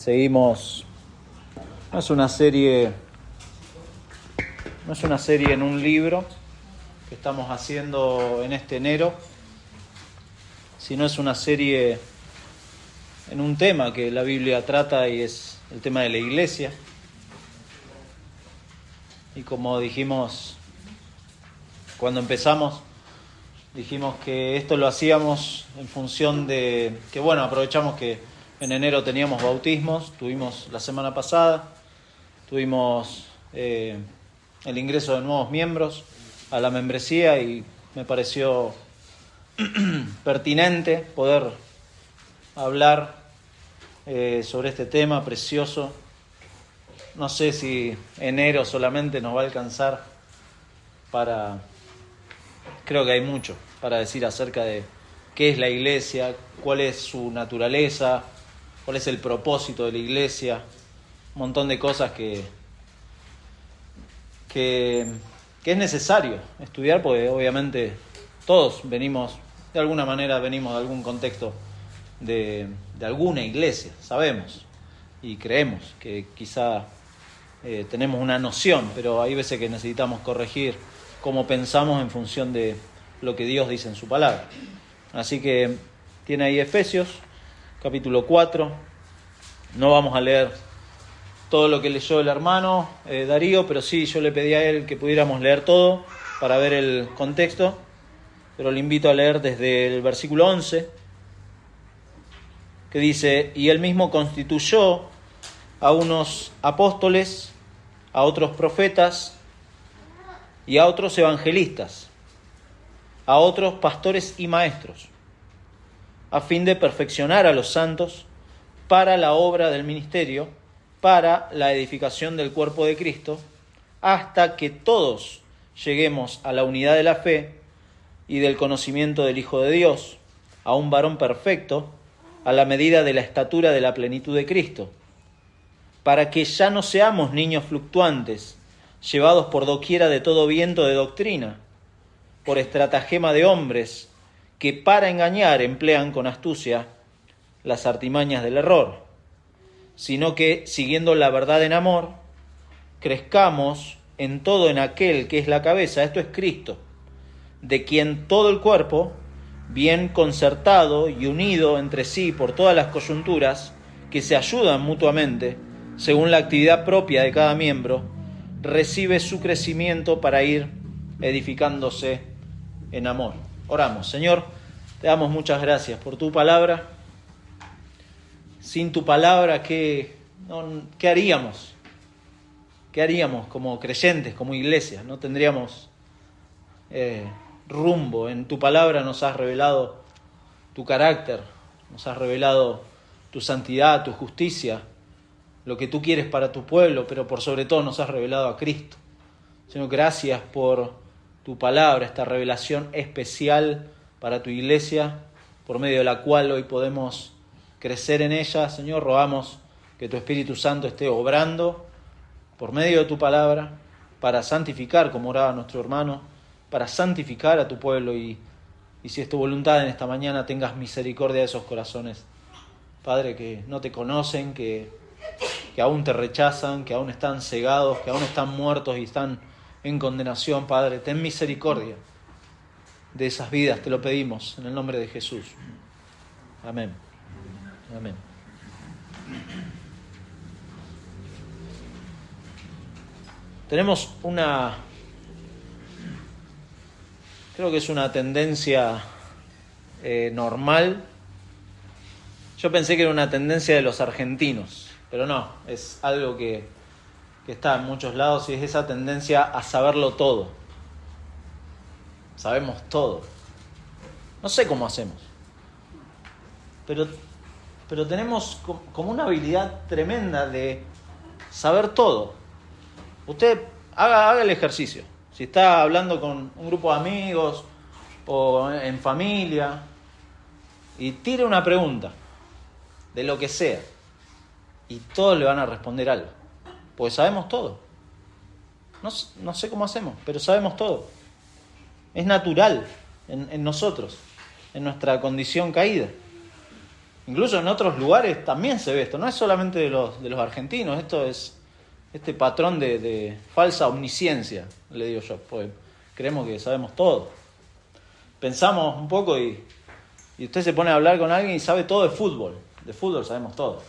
Seguimos, no es una serie en un libro que estamos haciendo en este enero, sino es una serie en un tema que la Biblia trata y es el tema de la iglesia. Y como dijimos cuando empezamos, dijimos que esto lo hacíamos en función de que, aprovechamos que en enero teníamos bautismos, tuvimos la semana pasada, tuvimos el ingreso de nuevos miembros a la membresía y me pareció pertinente poder hablar sobre este tema precioso. No sé si enero solamente nos va a alcanzar creo que hay mucho para decir acerca de qué es la iglesia, cuál es su naturaleza, cuál es el propósito de la iglesia, un montón de cosas que es necesario estudiar, porque obviamente todos venimos de algún contexto de alguna iglesia, sabemos y creemos que quizá tenemos una noción, pero hay veces que necesitamos corregir cómo pensamos en función de lo que Dios dice en su palabra. Así que tiene ahí Efesios, capítulo 4. No vamos a leer todo lo que leyó el hermano Darío, pero sí, yo le pedí a él que pudiéramos leer todo para ver el contexto, pero le invito a leer desde el versículo 11, que dice: y él mismo constituyó a unos apóstoles, a otros profetas y a otros evangelistas, a otros pastores y maestros, a fin de perfeccionar a los santos para la obra del ministerio, para la edificación del cuerpo de Cristo, hasta que todos lleguemos a la unidad de la fe y del conocimiento del Hijo de Dios, a un varón perfecto, a la medida de la estatura de la plenitud de Cristo, para que ya no seamos niños fluctuantes, llevados por doquiera de todo viento de doctrina, por estratagema de hombres que para engañar emplean con astucia las artimañas del error, sino que, siguiendo la verdad en amor, crezcamos en todo en aquel que es la cabeza, esto es Cristo, de quien todo el cuerpo, bien concertado y unido entre sí por todas las coyunturas que se ayudan mutuamente, según la actividad propia de cada miembro, recibe su crecimiento para ir edificándose en amor. Oramos. Señor, te damos muchas gracias por tu palabra. Sin tu palabra, ¿qué haríamos? ¿Qué haríamos como creyentes, como iglesia? No tendríamos rumbo. En tu palabra nos has revelado tu carácter, nos has revelado tu santidad, tu justicia, lo que tú quieres para tu pueblo, pero por sobre todo nos has revelado a Cristo. Señor, gracias por tu palabra, esta revelación especial para tu iglesia, por medio de la cual hoy podemos crecer en ella. Señor, rogamos que tu Espíritu Santo esté obrando por medio de tu palabra para santificar, como oraba nuestro hermano, para santificar a tu pueblo y si es tu voluntad en esta mañana tengas misericordia de esos corazones, Padre, que no te conocen, que aún te rechazan, que aún están cegados, que aún están muertos y están en condenación. Padre, ten misericordia de esas vidas, te lo pedimos en el nombre de Jesús. Amén. Amén. Tenemos creo que es una tendencia normal. Yo pensé que era una tendencia de los argentinos, pero no, es algo que está en muchos lados y es esa tendencia a saberlo todo. Sabemos todo. No sé cómo hacemos, pero tenemos como una habilidad tremenda de saber todo. Usted haga el ejercicio. Si está hablando con un grupo de amigos o en familia y tire una pregunta de lo que sea y todos le van a responder algo, porque sabemos todo. No sé cómo hacemos, pero sabemos todo. Es natural en nosotros, en nuestra condición caída. Incluso en otros lugares también se ve esto, no es solamente de los argentinos, esto es este patrón de falsa omnisciencia, le digo yo, porque creemos que sabemos todo. Pensamos un poco y usted se pone a hablar con alguien y sabe todo de fútbol sabemos todo.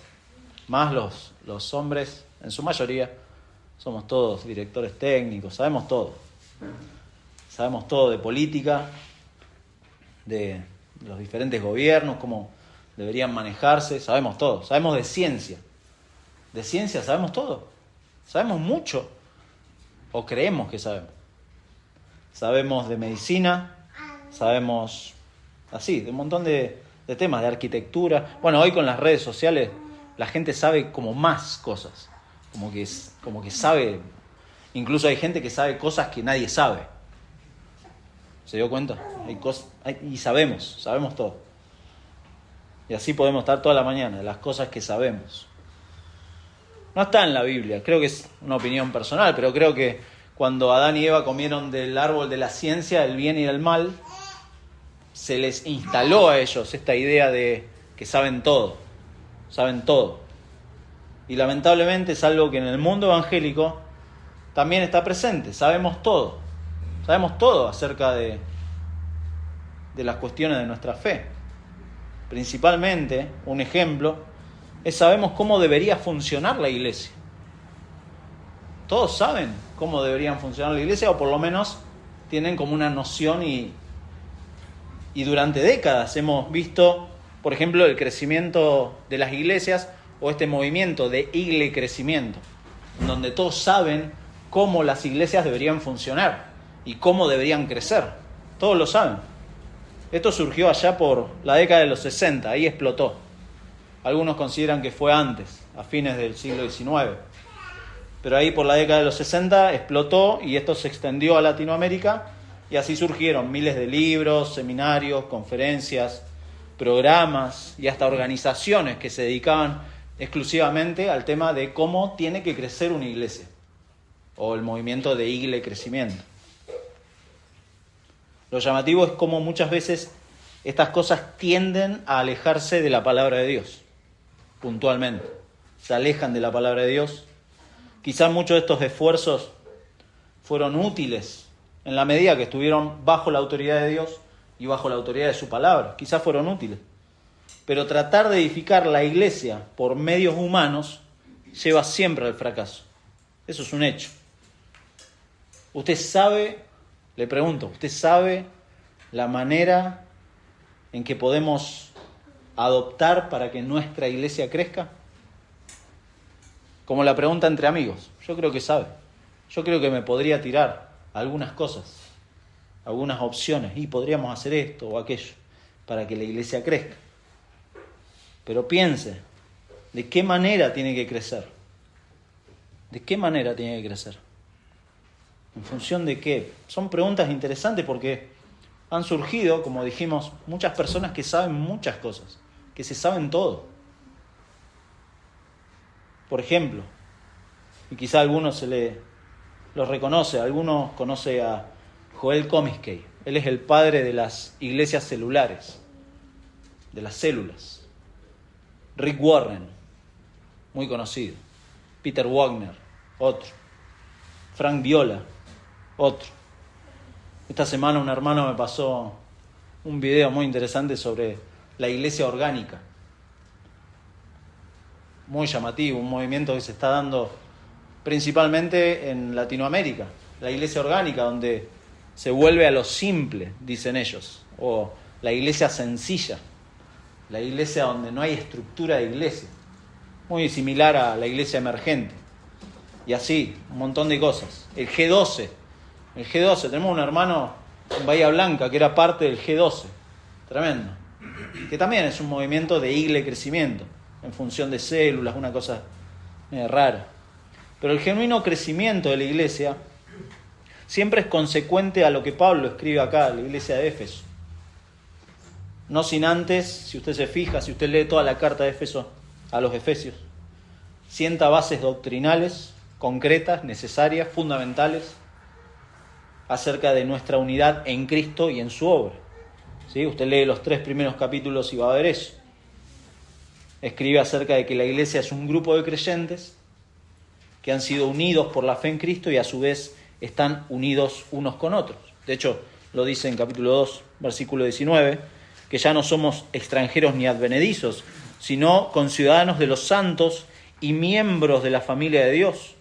Más los hombres, en su mayoría, somos todos directores técnicos, sabemos todo. Sabemos todo de política, de los diferentes gobiernos, cómo deberían manejarse, sabemos todo. Sabemos de ciencia. De ciencia sabemos todo. Sabemos mucho, o creemos que sabemos. Sabemos de medicina, sabemos así, de un montón de temas, de arquitectura. Bueno, hoy con las redes sociales la gente sabe como más cosas, como que sabe, incluso hay gente que sabe cosas que nadie sabe. ¿Se dio cuenta? Y sabemos todo. Y así podemos estar toda la mañana, de las cosas que sabemos. No está en la Biblia, creo que es una opinión personal, pero creo que cuando Adán y Eva comieron del árbol de la ciencia, del bien y del mal, se les instaló a ellos esta idea de que saben todo. Y lamentablemente es algo que en el mundo evangélico también está presente, sabemos todo acerca de las cuestiones de nuestra fe. Principalmente, un ejemplo, sabemos cómo debería funcionar la iglesia. Todos saben cómo deberían funcionar la iglesia, o por lo menos tienen como una noción y durante décadas hemos visto, por ejemplo, el crecimiento de las iglesias o este movimiento de iglecrecimiento, en donde todos saben cómo las iglesias deberían funcionar y cómo deberían crecer. Todos lo saben. Esto surgió allá por la década de los 60, ahí explotó. Algunos consideran que fue antes, a fines del siglo XIX. Pero ahí por la década de los 60 explotó y esto se extendió a Latinoamérica y así surgieron miles de libros, seminarios, conferencias, programas y hasta organizaciones que se dedicaban exclusivamente al tema de cómo tiene que crecer una iglesia o el movimiento de iglecrecimiento. Lo llamativo es cómo muchas veces estas cosas tienden a alejarse de la palabra de Dios, puntualmente. Se alejan de la palabra de Dios. Quizás muchos de estos esfuerzos fueron útiles en la medida que estuvieron bajo la autoridad de Dios y bajo la autoridad de su palabra. Quizás fueron útiles. Pero tratar de edificar la iglesia por medios humanos lleva siempre al fracaso. Eso es un hecho. Usted sabe, le pregunto, ¿usted sabe la manera en que podemos adoptar para que nuestra iglesia crezca? Como la pregunta entre amigos, yo creo que sabe. Yo creo que me podría tirar algunas cosas, algunas opciones, y podríamos hacer esto o aquello para que la iglesia crezca. Pero piense, ¿de qué manera tiene que crecer? ¿De qué manera tiene que crecer? ¿En función de qué? Son preguntas interesantes porque han surgido, como dijimos, muchas personas que saben muchas cosas, que se saben todo. Por ejemplo, y quizá a algunos los reconoce, algunos conoce a Joel Comiskey. Él es el padre de las iglesias celulares, de las células. Rick Warren, muy conocido. Peter Wagner, otro. Frank Viola, otro. Esta semana un hermano me pasó un video muy interesante sobre la iglesia orgánica. Muy llamativo, un movimiento que se está dando principalmente en Latinoamérica. La iglesia orgánica, donde se vuelve a lo simple, dicen ellos, o la iglesia sencilla, la iglesia donde no hay estructura de iglesia, muy similar a la iglesia emergente. Y así, un montón de cosas. El G12, tenemos un hermano en Bahía Blanca que era parte del G12, tremendo, que también es un movimiento de iglecrecimiento, en función de células, una cosa rara. Pero el genuino crecimiento de la iglesia siempre es consecuente a lo que Pablo escribe acá, la iglesia de Éfeso. No sin antes, si usted se fija, si usted lee toda la carta de Éfeso a los Efesios, sienta bases doctrinales, concretas, necesarias, fundamentales, acerca de nuestra unidad en Cristo y en su obra. ¿Sí? Usted lee los 3 primeros capítulos y va a ver eso. escribe acerca de que la iglesia es un grupo de creyentes que han sido unidos por la fe en Cristo y a su vez están unidos unos con otros. De hecho, lo dice en capítulo 2, versículo 19, que ya no somos extranjeros ni advenedizos, sino conciudadanos de los santos y miembros de la familia de Dios,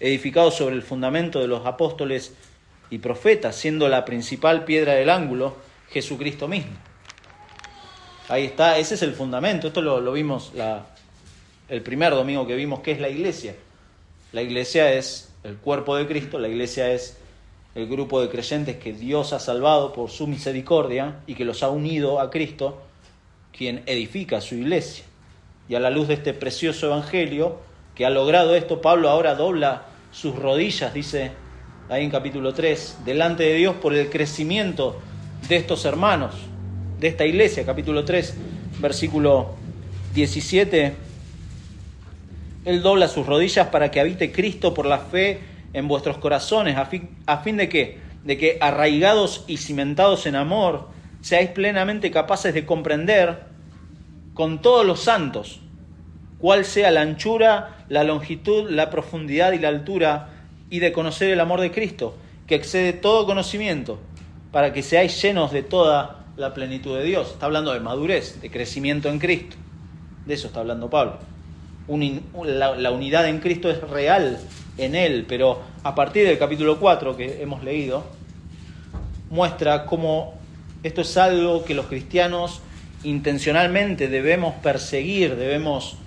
edificados sobre el fundamento de los apóstoles y profetas, siendo la principal piedra del ángulo Jesucristo mismo. Ahí está, ese es el fundamento. Esto lo vimos el primer domingo que vimos, que es la iglesia. La iglesia es el cuerpo de Cristo, la iglesia es el grupo de creyentes que Dios ha salvado por su misericordia y que los ha unido a Cristo, quien edifica su iglesia. Y a la luz de este precioso evangelio que ha logrado esto, Pablo ahora dobla sus rodillas, dice ahí en capítulo 3, delante de Dios por el crecimiento de estos hermanos, de esta iglesia. Capítulo 3, versículo 17, él dobla sus rodillas para que habite Cristo por la fe en vuestros corazones, a fin de que arraigados y cimentados en amor, seáis plenamente capaces de comprender con todos los santos cuál sea la anchura, la longitud, la profundidad y la altura, y de conocer el amor de Cristo, que excede todo conocimiento, para que seáis llenos de toda la plenitud de Dios. Está hablando de madurez, de crecimiento en Cristo. De eso está hablando Pablo. La unidad en Cristo es real en Él, pero a partir del capítulo 4 que hemos leído, muestra cómo esto es algo que los cristianos intencionalmente debemos perseguir, debemos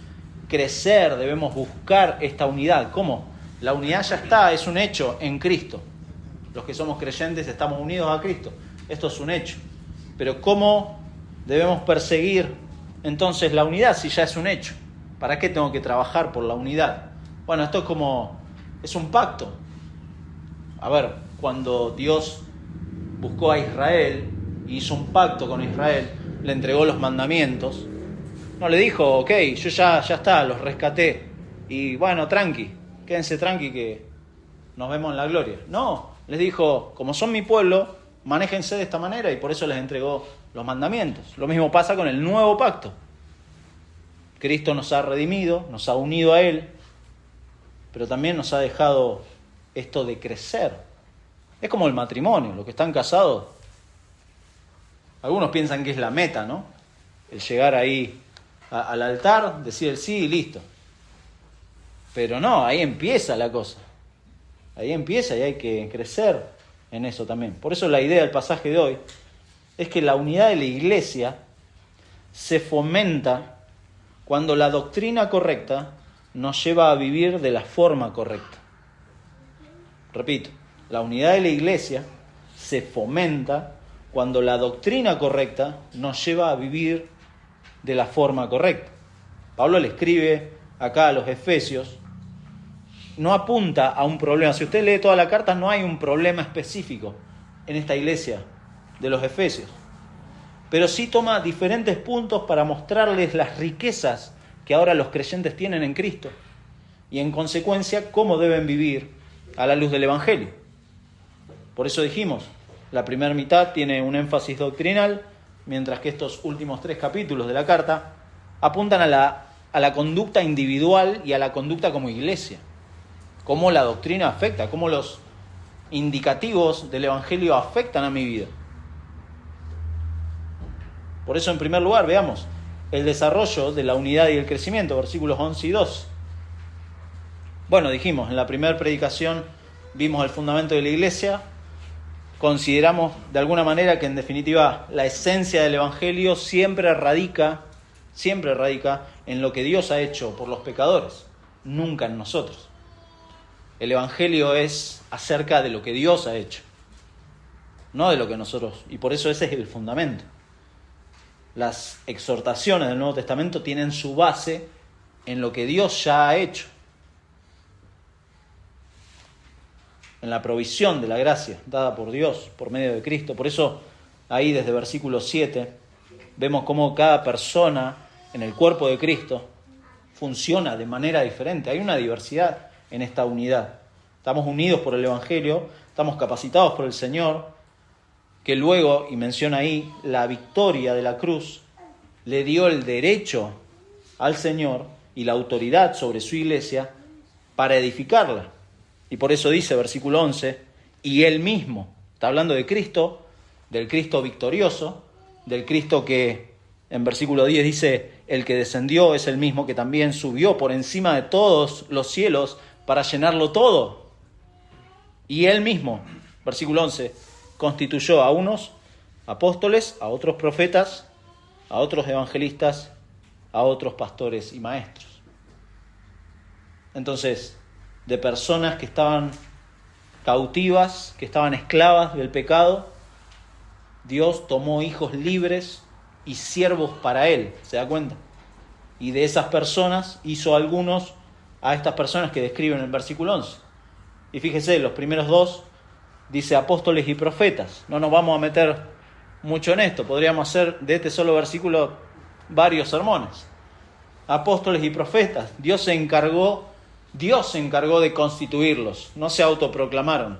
crecer, debemos buscar esta unidad. ¿Cómo? La unidad ya está, es un hecho en Cristo. Los que somos creyentes estamos unidos a Cristo. Esto es un hecho. Pero ¿cómo debemos perseguir entonces la unidad si ya es un hecho? ¿Para qué tengo que trabajar por la unidad? Bueno, esto es un pacto. A ver, cuando Dios buscó a Israel y hizo un pacto con Israel, le entregó los mandamientos, no le dijo, ok, yo ya está, los rescaté, y bueno, quédense tranqui que nos vemos en la gloria. No, les dijo, como son mi pueblo, manéjense de esta manera, y por eso les entregó los mandamientos. Lo mismo pasa con el nuevo pacto. Cristo nos ha redimido, nos ha unido a Él, pero también nos ha dejado esto de crecer. Es como el matrimonio, los que están casados, algunos piensan que es la meta, ¿no? El llegar ahí al altar, decir el sí y listo. Pero no, ahí empieza la cosa. Ahí empieza y hay que crecer en eso también. Por eso la idea del pasaje de hoy es que la unidad de la iglesia se fomenta cuando la doctrina correcta nos lleva a vivir de la forma correcta. Repito, la unidad de la iglesia se fomenta cuando la doctrina correcta nos lleva a vivir de la forma correcta. Pablo le escribe acá a los Efesios, no apunta a un problema. Si usted lee toda la carta, no hay un problema específico en esta iglesia de los Efesios, pero sí toma diferentes puntos para mostrarles las riquezas que ahora los creyentes tienen en Cristo y en consecuencia cómo deben vivir a la luz del Evangelio. Por eso dijimos, la primera mitad tiene un énfasis doctrinal, mientras que estos últimos 3 capítulos de la carta apuntan a la conducta individual y a la conducta como iglesia. Cómo la doctrina afecta, cómo los indicativos del Evangelio afectan a mi vida. Por eso, en primer lugar, veamos el desarrollo de la unidad y el crecimiento, versículos 11 y 12. Bueno, dijimos, en la primera predicación vimos el fundamento de la iglesia, consideramos de alguna manera que en definitiva la esencia del Evangelio siempre radica en lo que Dios ha hecho por los pecadores, nunca en nosotros. El Evangelio es acerca de lo que Dios ha hecho, no de lo que nosotros, y por eso ese es el fundamento. Las exhortaciones del Nuevo Testamento tienen su base en lo que Dios ya ha hecho, en la provisión de la gracia dada por Dios por medio de Cristo. Por eso ahí desde versículo 7 vemos cómo cada persona en el cuerpo de Cristo funciona de manera diferente. Hay una diversidad en esta unidad. Estamos unidos por el Evangelio, estamos capacitados por el Señor, que luego, y menciona ahí, la victoria de la cruz le dio el derecho al Señor y la autoridad sobre su iglesia para edificarla. Y por eso dice, versículo 11, y Él mismo, está hablando de Cristo, del Cristo victorioso, del Cristo que en versículo 10 dice, el que descendió es el mismo que también subió por encima de todos los cielos para llenarlo todo. Y Él mismo, versículo 11, constituyó a unos apóstoles, a otros profetas, a otros evangelistas, a otros pastores y maestros. Entonces, de personas que estaban cautivas, que estaban esclavas del pecado, Dios tomó hijos libres y siervos para Él, ¿se da cuenta? Y de esas personas hizo algunos a estas personas que describen en el versículo 11. Y fíjese, los primeros dos dice apóstoles y profetas. No nos vamos a meter mucho en esto, podríamos hacer de este solo versículo varios sermones. Apóstoles y profetas, Dios se encargó de constituirlos, no se autoproclamaron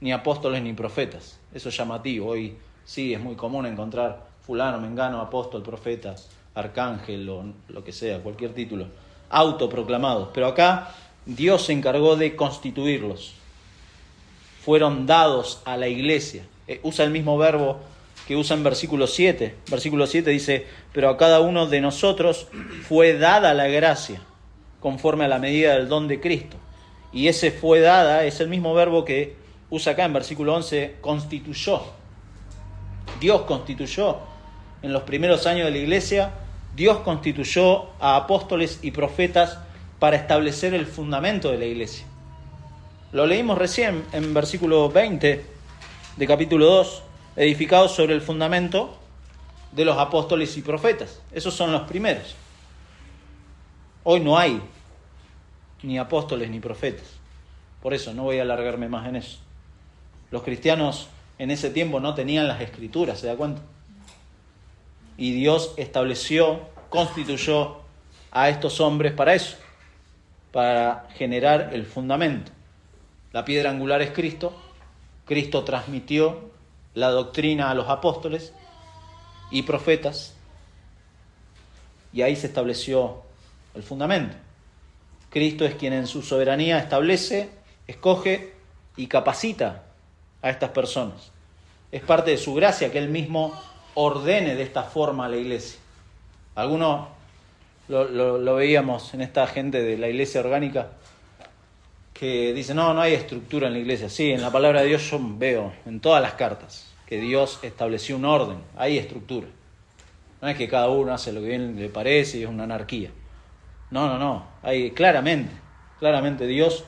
ni apóstoles ni profetas. Eso es llamativo, hoy sí es muy común encontrar fulano, mengano, apóstol, profeta, arcángel o lo que sea, cualquier título, autoproclamados. Pero acá Dios se encargó de constituirlos. Fueron dados a la iglesia. Usa el mismo verbo que usa en versículo 7. Versículo 7 dice, pero a cada uno de nosotros fue dada la gracia, conforme a la medida del don de Cristo. Y ese fue dada es el mismo verbo que usa acá en versículo 11, constituyó. Dios constituyó. En los primeros años de la iglesia, Dios constituyó a apóstoles y profetas para establecer el fundamento de la iglesia. Lo leímos recién en versículo 20 de capítulo 2, edificados sobre el fundamento de los apóstoles y profetas. Esos son los primeros. Hoy no hay ni apóstoles ni profetas. Por eso no voy a alargarme más en eso. Los cristianos en ese tiempo no tenían las escrituras, ¿se da cuenta? Y Dios estableció, constituyó a estos hombres para eso, para generar el fundamento. La piedra angular es Cristo. Cristo transmitió la doctrina a los apóstoles y profetas, y ahí se estableció el fundamento. Cristo es quien en su soberanía establece, escoge y capacita a estas personas. Es parte de su gracia que Él mismo ordene de esta forma a la iglesia. Algunos lo veíamos en esta gente de la iglesia orgánica que dice, no hay estructura en la iglesia. Sí, en la palabra de Dios yo veo en todas las cartas que Dios estableció un orden, hay estructura. No es que cada uno hace lo que bien le parece y es una anarquía. No, hay claramente Dios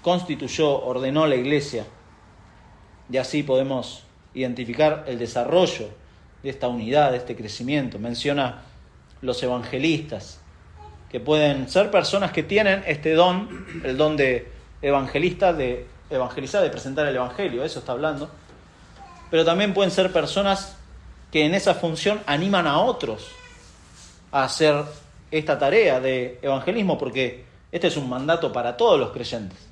constituyó, ordenó la iglesia, y así podemos identificar el desarrollo de esta unidad, de este crecimiento. Menciona los evangelistas, que pueden ser personas que tienen este don, el don de evangelista, de evangelizar, de presentar el evangelio, eso está hablando. Pero también pueden ser personas que en esa función animan a otros a hacer esta tarea de evangelismo, porque este es un mandato para todos los creyentes.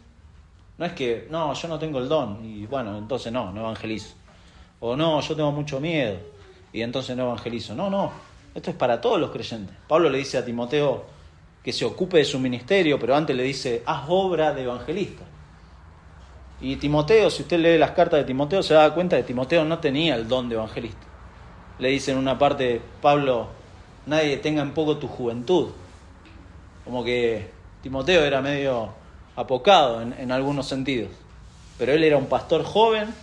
No es que, yo no tengo el don, y bueno, entonces no evangelizo. O no, yo tengo mucho miedo, y entonces no evangelizo. No, esto es para todos los creyentes. Pablo le dice a Timoteo que se ocupe de su ministerio, pero antes le dice, haz obra de evangelista. Y Timoteo, si usted lee las cartas de Timoteo, se da cuenta de que Timoteo no tenía el don de evangelista. Le dice en una parte, Pablo, nadie tenga en poco tu juventud. Como que Timoteo era medio apocado en algunos sentidos. Pero él era un pastor joven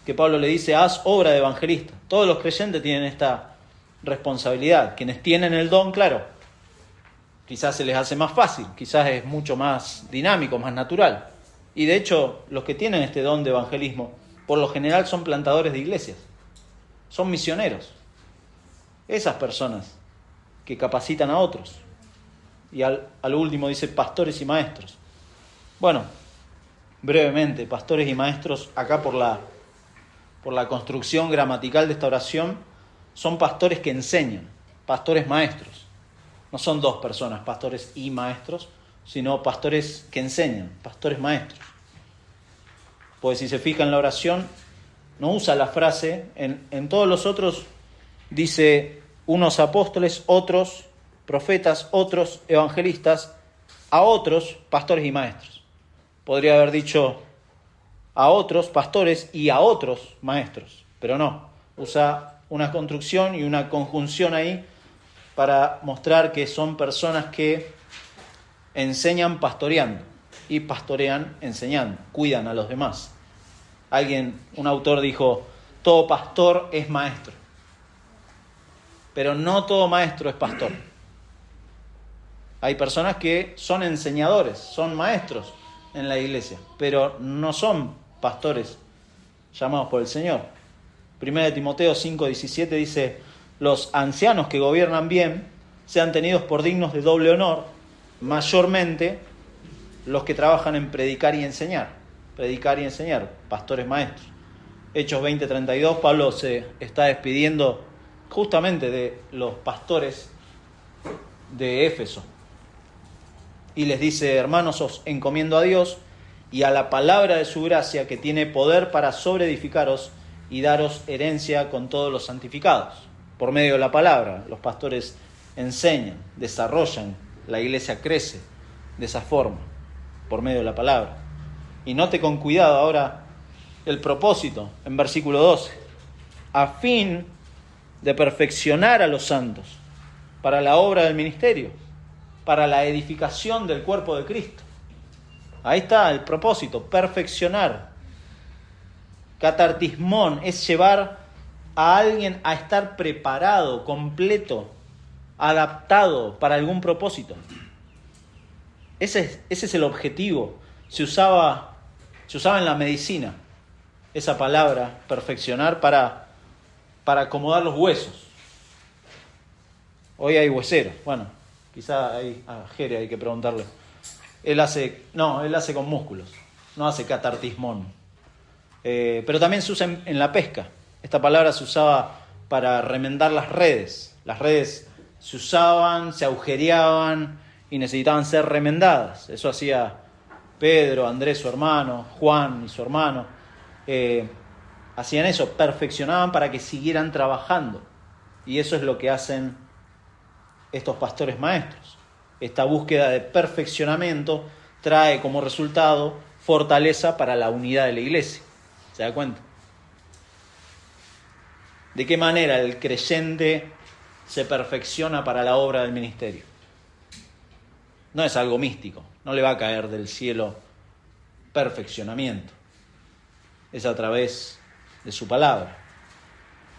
que Pablo le dice, haz obra de evangelista. Todos los creyentes tienen esta responsabilidad. Quienes tienen el don, claro, quizás se les hace más fácil, quizás es mucho más dinámico, más natural. Y de hecho, los que tienen este don de evangelismo, por lo general son plantadores de iglesias, son misioneros. Esas personas que capacitan a otros. Y al último dice pastores y maestros. Bueno, brevemente, pastores y maestros, acá por la construcción gramatical de esta oración, son pastores que enseñan, pastores maestros. No son dos personas, pastores y maestros, sino pastores que enseñan, pastores maestros. Pues si se fija en la oración, no usa la frase, en todos los otros dice unos apóstoles, otros profetas, otros evangelistas, a otros pastores y maestros. Podría haber dicho a otros pastores y a otros maestros, pero no, usa una construcción y una conjunción ahí para mostrar que son personas que enseñan pastoreando y pastorean enseñando, cuidan a los demás. Un autor dijo, todo pastor es maestro, pero no todo maestro es pastor. Hay personas que son enseñadores, son maestros en la iglesia, pero no son pastores llamados por el Señor. 1 Timoteo 5:17 dice, los ancianos que gobiernan bien sean tenidos por dignos de doble honor, mayormente los que trabajan en predicar y enseñar, pastores maestros. Hechos 20:32, Pablo se está despidiendo justamente de los pastores de Éfeso. Y les dice, hermanos, os encomiendo a Dios y a la palabra de su gracia, que tiene poder para sobreedificaros y daros herencia con todos los santificados. Por medio de la palabra, los pastores enseñan, desarrollan, la iglesia crece de esa forma, por medio de la palabra. Y note con cuidado ahora el propósito, en versículo 12, a fin de perfeccionar a los santos para la obra del ministerio, para la edificación del cuerpo de Cristo. Ahí está el propósito, perfeccionar. Catartismón es llevar a alguien a estar preparado, completo, adaptado para algún propósito. Ese es el objetivo. Se usaba en la medicina esa palabra, perfeccionar, para acomodar los huesos. Hoy hay hueseros. Bueno, quizá a Jere hay que preguntarle. Él hace con músculos, no hace catartismón. Pero también se usa en la pesca. Esta palabra se usaba para remendar las redes. Las redes se usaban, se agujereaban y necesitaban ser remendadas. Eso hacía Pedro, Andrés, su hermano, Juan y su hermano. Hacían eso, perfeccionaban para que siguieran trabajando. Y eso es lo que hacen estos pastores maestros. Esta búsqueda de perfeccionamiento trae como resultado fortaleza para la unidad de la iglesia. ¿Se da cuenta? ¿De qué manera el creyente se perfecciona para la obra del ministerio? No es algo místico, no le va a caer del cielo perfeccionamiento. Es a través de su palabra.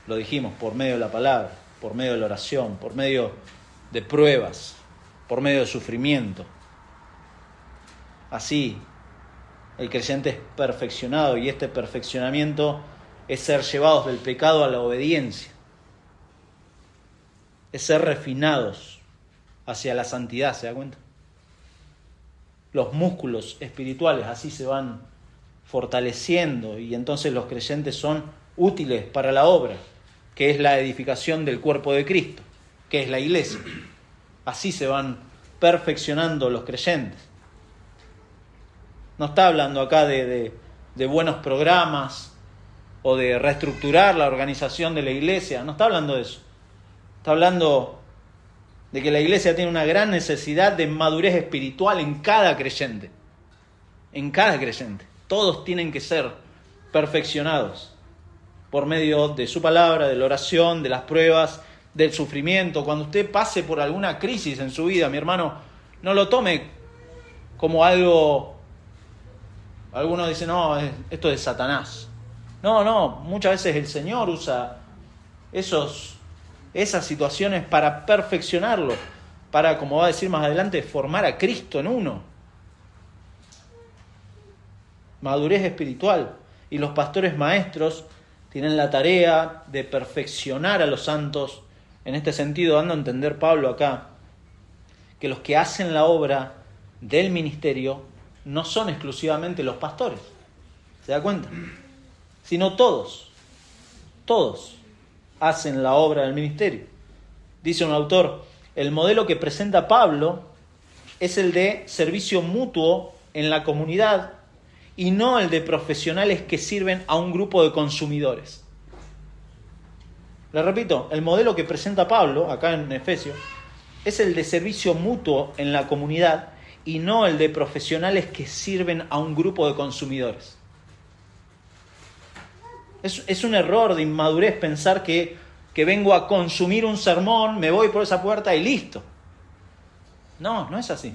Lo dijimos, por medio de la palabra, por medio de la oración, por medio de pruebas, por medio de sufrimiento. Así, el creyente es perfeccionado, y este perfeccionamiento es ser llevados del pecado a la obediencia. Es ser refinados hacia la santidad, ¿se da cuenta? Los músculos espirituales así se van fortaleciendo, y entonces los creyentes son útiles para la obra, que es la edificación del cuerpo de Cristo, que es la iglesia. Así se van perfeccionando los creyentes. No está hablando acá de buenos programas o de reestructurar la organización de la iglesia. No está hablando de eso. Está hablando de que la iglesia tiene una gran necesidad de madurez espiritual en cada creyente. En cada creyente. Todos tienen que ser perfeccionados por medio de su palabra, de la oración, de las pruebas, del sufrimiento. Cuando usted pase por alguna crisis en su vida, mi hermano, no lo tome como algo. Algunos dicen, no, esto es de Satanás. No, muchas veces el Señor usa esas situaciones para perfeccionarlo, para, como va a decir más adelante, formar a Cristo en uno. Madurez espiritual. Y los pastores maestros tienen la tarea de perfeccionar a los santos. En este sentido, dando a entender Pablo acá que los que hacen la obra del ministerio no son exclusivamente los pastores, ¿se da cuenta? Sino todos hacen la obra del ministerio. Dice un autor, el modelo que presenta Pablo es el de servicio mutuo en la comunidad y no el de profesionales que sirven a un grupo de consumidores. Le repito, el modelo que presenta Pablo, acá en Efesios, es el de servicio mutuo en la comunidad y no el de profesionales que sirven a un grupo de consumidores. Es un error de inmadurez pensar que vengo a consumir un sermón, me voy por esa puerta y listo. No, no es así.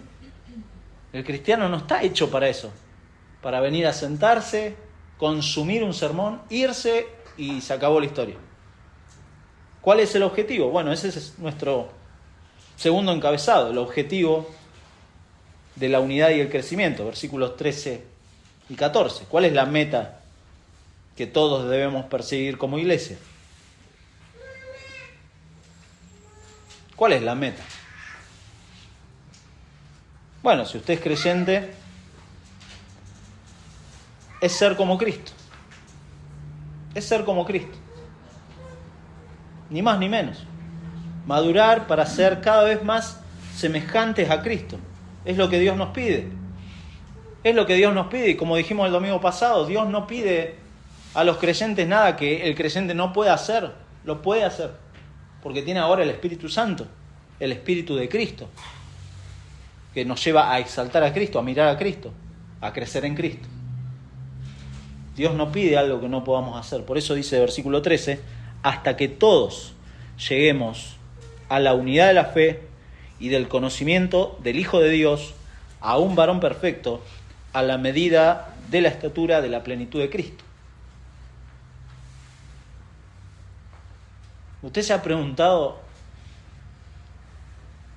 El cristiano no está hecho para eso, para venir a sentarse, consumir un sermón, irse y se acabó la historia. ¿Cuál es el objetivo? Bueno, ese es nuestro segundo encabezado, el objetivo de la unidad y el crecimiento, versículos 13 y 14. ¿Cuál es la meta que todos debemos perseguir como iglesia? ¿Cuál es la meta? Bueno, si usted es creyente, es ser como Cristo. Es ser como Cristo. Ni más ni menos. Madurar para ser cada vez más semejantes a Cristo. Es lo que Dios nos pide. Es lo que Dios nos pide. Y como dijimos el domingo pasado, Dios no pide a los creyentes nada que el creyente no pueda hacer. Lo puede hacer. Porque tiene ahora el Espíritu Santo, el Espíritu de Cristo, que nos lleva a exaltar a Cristo, a mirar a Cristo, a crecer en Cristo. Dios no pide algo que no podamos hacer. Por eso dice el versículo 13, hasta que todos lleguemos a la unidad de la fe y del conocimiento del Hijo de Dios, a un varón perfecto, a la medida de la estatura de la plenitud de Cristo. ¿Usted se ha preguntado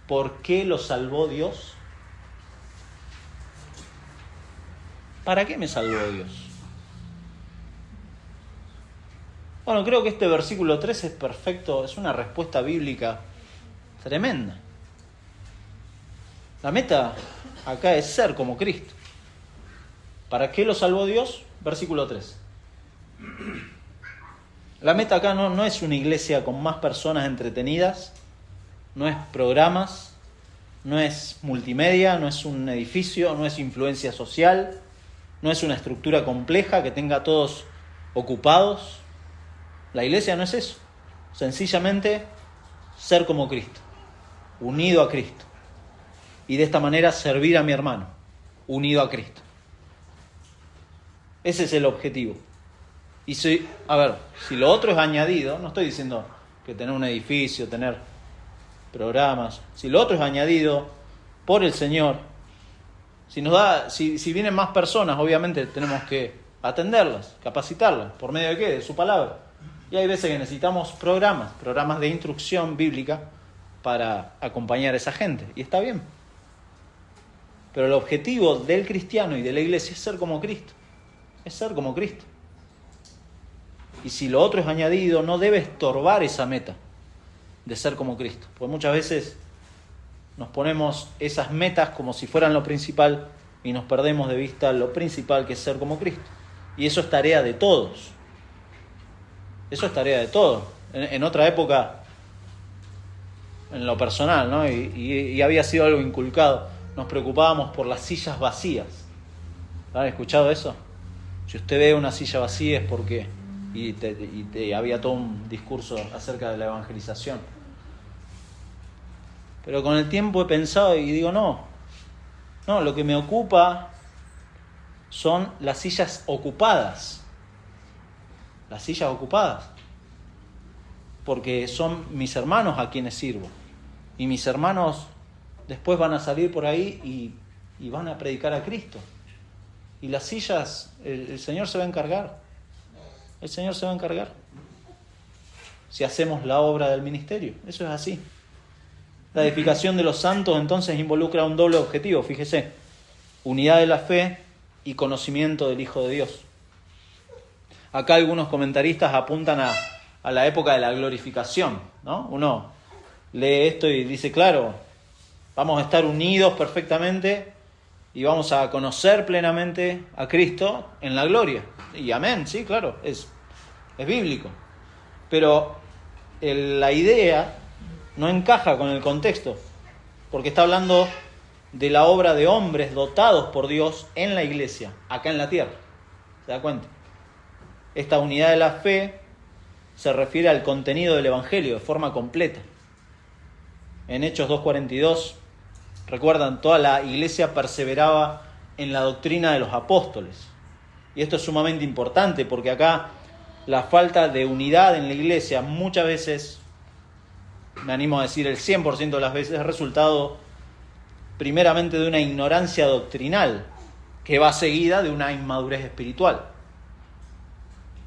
por qué lo salvó Dios? ¿Para qué me salvó Dios? Bueno, creo que este versículo 3 es perfecto, es una respuesta bíblica tremenda. La meta acá es ser como Cristo. ¿Para qué lo salvó Dios? Versículo 3. La meta acá no es una iglesia con más personas entretenidas, no es programas, no es multimedia, no es un edificio, no es influencia social, no es una estructura compleja que tenga a todos ocupados. La iglesia no es eso. Sencillamente ser como Cristo, unido a Cristo. Y de esta manera servir a mi hermano, unido a Cristo. Ese es el objetivo. Y si lo otro es añadido, no estoy diciendo que tener un edificio, tener programas, si lo otro es añadido por el Señor, si vienen más personas, obviamente tenemos que atenderlas, capacitarlas, ¿por medio de qué? De su palabra. Y hay veces que necesitamos programas de instrucción bíblica para acompañar a esa gente, y está bien. Pero el objetivo del cristiano y de la iglesia es ser como Cristo, es ser como Cristo. Y si lo otro es añadido, no debe estorbar esa meta de ser como Cristo. Porque muchas veces nos ponemos esas metas como si fueran lo principal y nos perdemos de vista lo principal que es ser como Cristo. Y eso es tarea de todos. Eso es tarea de todos. En otra época, en lo personal, ¿no? Y había sido algo inculcado, nos preocupábamos por las sillas vacías. ¿Han escuchado eso? Si usted ve una silla vacía es porque... Y había todo un discurso acerca de la evangelización. Pero con el tiempo he pensado y digo, no, lo que me ocupa son las sillas ocupadas. Las sillas ocupadas. Porque son mis hermanos a quienes sirvo. Y mis hermanos después van a salir por ahí y van a predicar a Cristo. Y las sillas, el Señor se va a encargar. El Señor se va a encargar. Si hacemos la obra del ministerio. Eso es así. La edificación de los santos entonces involucra un doble objetivo, fíjese. Unidad de la fe y conocimiento del Hijo de Dios. Acá algunos comentaristas apuntan a la época de la glorificación, ¿no? Uno lee esto y dice, claro, vamos a estar unidos perfectamente y vamos a conocer plenamente a Cristo en la gloria. Y amén, sí, claro, es bíblico. Pero la idea no encaja con el contexto, porque está hablando de la obra de hombres dotados por Dios en la iglesia, acá en la tierra. ¿Se da cuenta? Esta unidad de la fe se refiere al contenido del Evangelio de forma completa. en Hechos 2:42, recuerdan, toda la iglesia perseveraba en la doctrina de los apóstoles. Y esto es sumamente importante porque acá la falta de unidad en la iglesia muchas veces, me animo a decir el 100% de las veces, es resultado primeramente de una ignorancia doctrinal que va seguida de una inmadurez espiritual.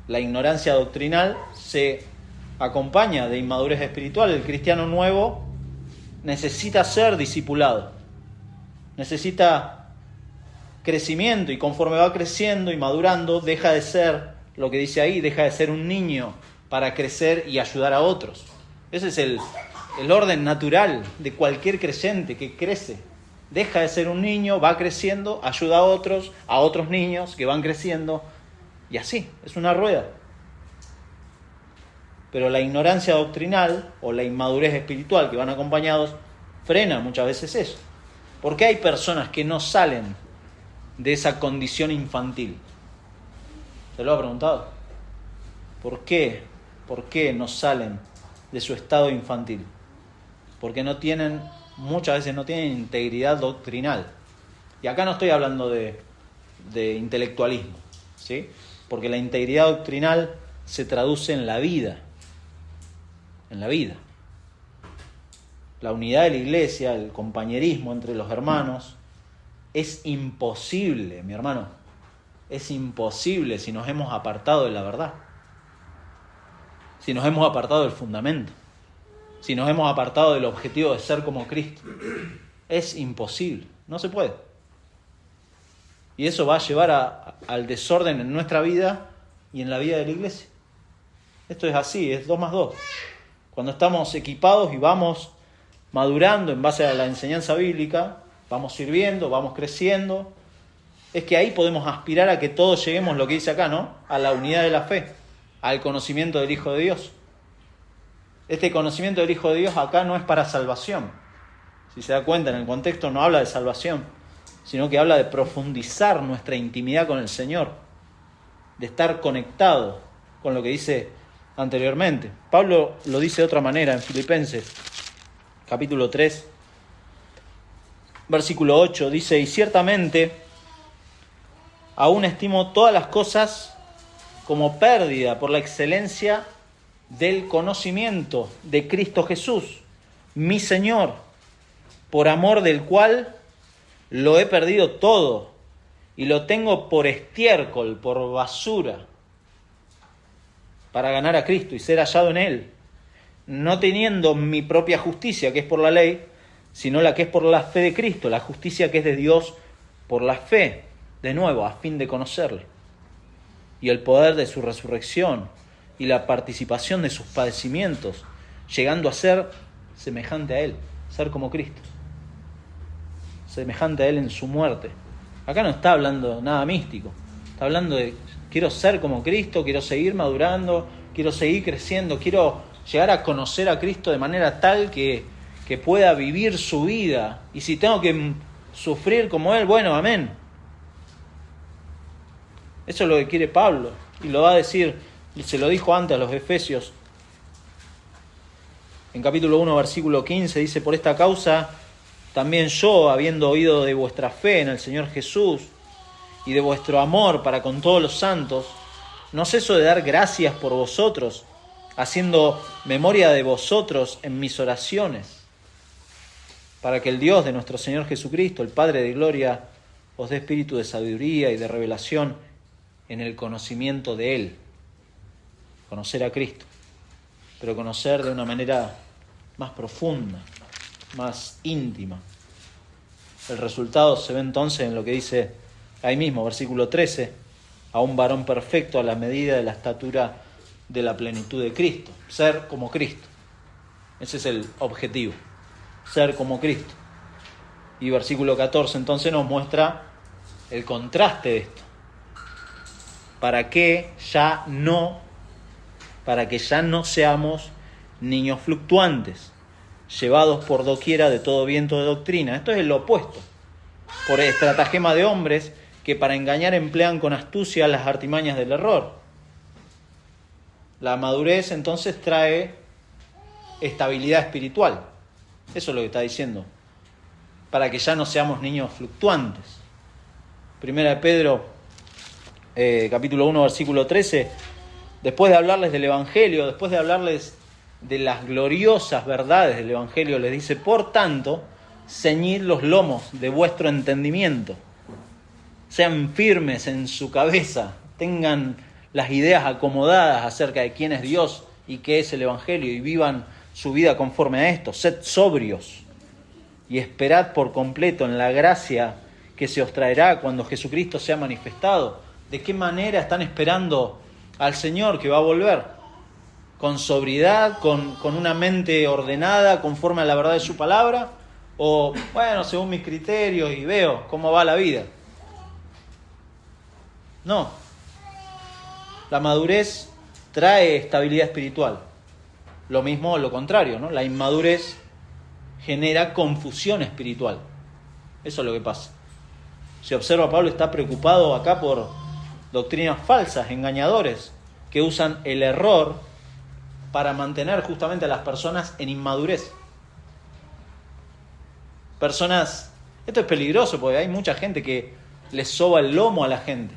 La ignorancia doctrinal se acompaña de inmadurez espiritual. El cristiano nuevo necesita ser discipulado, necesita crecimiento, y conforme va creciendo y madurando, deja de ser, lo que dice ahí, deja de ser un niño para crecer y ayudar a otros. Ese es el orden natural de cualquier creyente que crece. Deja de ser un niño, va creciendo, ayuda a otros niños que van creciendo, y así, es una rueda. Pero la ignorancia doctrinal o la inmadurez espiritual que van acompañados frena muchas veces eso. ¿Por qué hay personas que no salen de esa condición infantil? ¿Se lo ha preguntado? ¿Por qué? ¿Por qué no salen de su estado infantil? Porque muchas veces no tienen integridad doctrinal. Y acá no estoy hablando de intelectualismo, ¿sí? Porque la integridad doctrinal se traduce en la vida. En la vida. La unidad de la iglesia, el compañerismo entre los hermanos, es imposible, mi hermano. Es imposible si nos hemos apartado de la verdad. Si nos hemos apartado del fundamento. Si nos hemos apartado del objetivo de ser como Cristo. Es imposible. No se puede. Y eso va a llevar al desorden en nuestra vida y en la vida de la iglesia. Esto es así, es 2 más 2. Cuando estamos equipados y vamos madurando en base a la enseñanza bíblica, vamos sirviendo, vamos creciendo, es que ahí podemos aspirar a que todos lleguemos, lo que dice acá, ¿no? A la unidad de la fe, al conocimiento del Hijo de Dios. Este conocimiento del Hijo de Dios acá no es para salvación. Si se da cuenta, en el contexto no habla de salvación, sino que habla de profundizar nuestra intimidad con el Señor, de estar conectado con lo que dice anteriormente. Pablo lo dice de otra manera en Filipenses, capítulo 3, versículo 8, dice: y ciertamente aún estimo todas las cosas como pérdida por la excelencia del conocimiento de Cristo Jesús, mi Señor, por amor del cual lo he perdido todo y lo tengo por estiércol, por basura, para ganar a Cristo y ser hallado en Él, no teniendo mi propia justicia, que es por la ley, sino la que es por la fe de Cristo, la justicia que es de Dios por la fe, de nuevo, a fin de conocerle, y el poder de su resurrección, y la participación de sus padecimientos, llegando a ser semejante a Él, ser como Cristo, semejante a Él en su muerte. Acá no está hablando nada místico, está hablando de quiero ser como Cristo, quiero seguir madurando, quiero seguir creciendo, quiero llegar a conocer a Cristo de manera tal que pueda vivir su vida, y si tengo que sufrir como Él, bueno, amén. Eso es lo que quiere Pablo, y lo va a decir, se lo dijo antes a los Efesios, en capítulo 1, versículo 15, dice: por esta causa también yo, habiendo oído de vuestra fe en el Señor Jesús y de vuestro amor para con todos los santos, no ceso de dar gracias por vosotros, haciendo memoria de vosotros en mis oraciones, para que el Dios de nuestro Señor Jesucristo, el Padre de gloria, os dé espíritu de sabiduría y de revelación en el conocimiento de Él. Conocer a Cristo, pero conocer de una manera más profunda, más íntima. El resultado se ve entonces en lo que dice ahí mismo, versículo 13, a un varón perfecto a la medida de la estatura de la plenitud de Cristo, ser como Cristo. Ese es el objetivo, ser como Cristo. Y versículo 14 entonces nos muestra el contraste de esto, para que ya no seamos niños fluctuantes, llevados por doquiera de todo viento de doctrina. Esto es lo opuesto, por estratagema de hombres que para engañar emplean con astucia las artimañas del error. La madurez entonces trae estabilidad espiritual. Eso es lo que está diciendo. Para que ya no seamos niños fluctuantes. Primera de Pedro, capítulo 1, versículo 13. Después de hablarles del Evangelio, después de hablarles de las gloriosas verdades del Evangelio, les dice: por tanto, ceñid los lomos de vuestro entendimiento. Sean firmes en su cabeza, tengan las ideas acomodadas acerca de quién es Dios y qué es el Evangelio, y vivan su vida conforme a esto. Sed sobrios y esperad por completo en la gracia que se os traerá cuando Jesucristo sea manifestado. ¿De qué manera están esperando al Señor que va a volver? ¿Con sobriedad, con una mente ordenada, conforme a la verdad de su palabra? ¿O, bueno, según mis criterios y veo cómo va la vida? No. La madurez trae estabilidad espiritual. Lo mismo, lo contrario, ¿no? La inmadurez genera confusión espiritual. Eso es lo que pasa. Si observa, Pablo está preocupado acá por doctrinas falsas, engañadores, que usan el error para mantener justamente a las personas en inmadurez. Personas, esto es peligroso porque hay mucha gente que les soba el lomo a la gente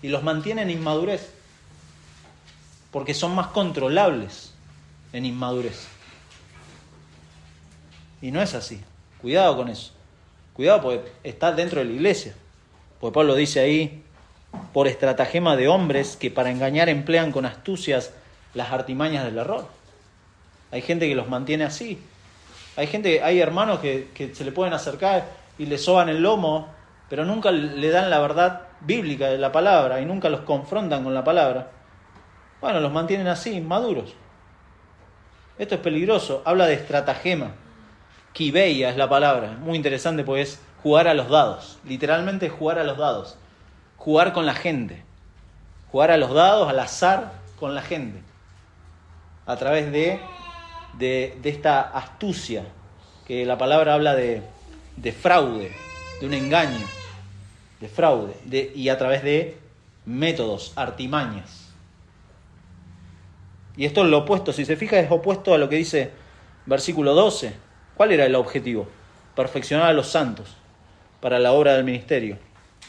y los mantiene en inmadurez porque son más controlables en inmadurez. Y no es así. Cuidado con eso. Cuidado porque está dentro de la iglesia. Porque Pablo dice ahí: por estratagema de hombres que para engañar emplean con astucias las artimañas del error. Hay gente que los mantiene así. Hay hermanos que se le pueden acercar y le soban el lomo, pero nunca le dan la verdad bíblica de la palabra y nunca los confrontan con la palabra. Bueno, los mantienen así, inmaduros. Esto es peligroso. Habla de estratagema. Kibeia es la palabra. Muy interesante porque es jugar a los dados. Literalmente jugar a los dados. Jugar con la gente. Jugar a los dados, al azar, con la gente. A través de esta astucia, que la palabra habla de fraude, de un engaño, de fraude, y a través de métodos, artimañas. Y esto es lo opuesto, si se fija, es opuesto a lo que dice versículo 12. ¿Cuál era el objetivo? Perfeccionar a los santos para la obra del ministerio,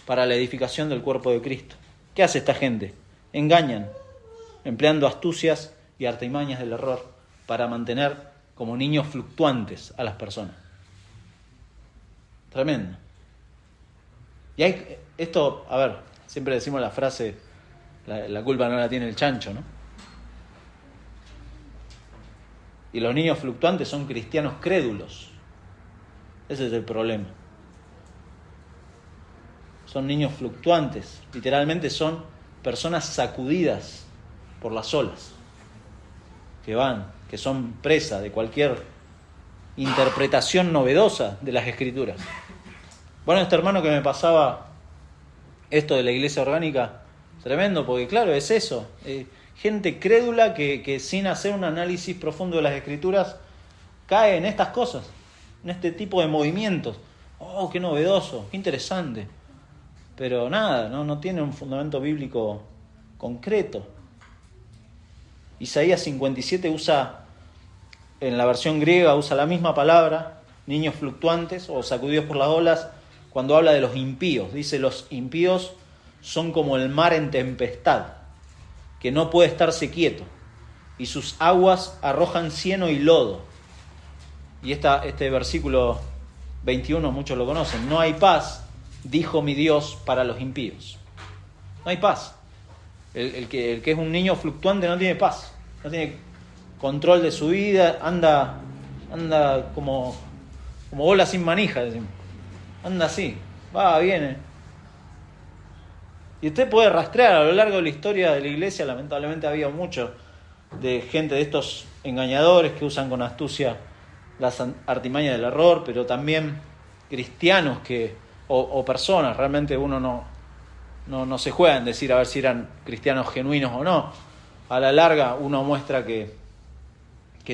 para la edificación del cuerpo de Cristo. ¿Qué hace esta gente? Engañan, empleando astucias y artimañas del error para mantener como niños fluctuantes a las personas. Tremendo. Y hay esto, a ver, siempre decimos la frase, la culpa no la tiene el chancho, ¿no? Y los niños fluctuantes son cristianos crédulos. Ese es el problema. Son niños fluctuantes. Literalmente son personas sacudidas por las olas. Que son presa de cualquier interpretación novedosa de las Escrituras. Bueno, este hermano que me pasaba esto de la iglesia orgánica, tremendo, porque claro, es eso. Gente crédula que sin hacer un análisis profundo de las Escrituras cae en estas cosas, en este tipo de movimientos. ¡Oh, qué novedoso, qué interesante! Pero nada, no tiene un fundamento bíblico concreto. Isaías 57 usa, en la versión griega, usa la misma palabra, niños fluctuantes o sacudidos por las olas, cuando habla de los impíos. Dice: los impíos son como el mar en tempestad, que no puede estarse quieto, y sus aguas arrojan cieno y lodo. Y este versículo 21 muchos lo conocen. No hay paz, dijo mi Dios, para los impíos. No hay paz. El que es un niño fluctuante no tiene paz, no tiene control de su vida, anda como bola sin manija, decimos. Anda así, va, viene. Y usted puede rastrear a lo largo de la historia de la iglesia, lamentablemente había mucho de gente de estos engañadores que usan con astucia las artimañas del error, pero también cristianos o personas, realmente uno no se juega en decir a ver si eran cristianos genuinos o no. A la larga uno muestra que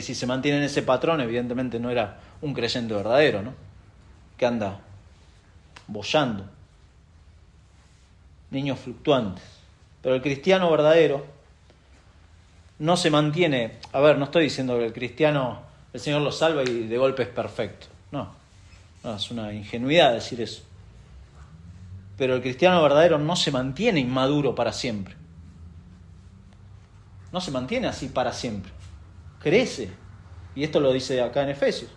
si se mantiene en ese patrón, evidentemente no era un creyente verdadero, ¿no? Que anda boyando. Niños fluctuantes. Pero el cristiano verdadero no se mantiene. A ver, no estoy diciendo que el cristiano el Señor lo salva y de golpe es perfecto. No, es una ingenuidad decir eso. Pero el cristiano verdadero no se mantiene inmaduro para siempre. No se mantiene así para siempre. Crece. Y esto lo dice acá en Efesios.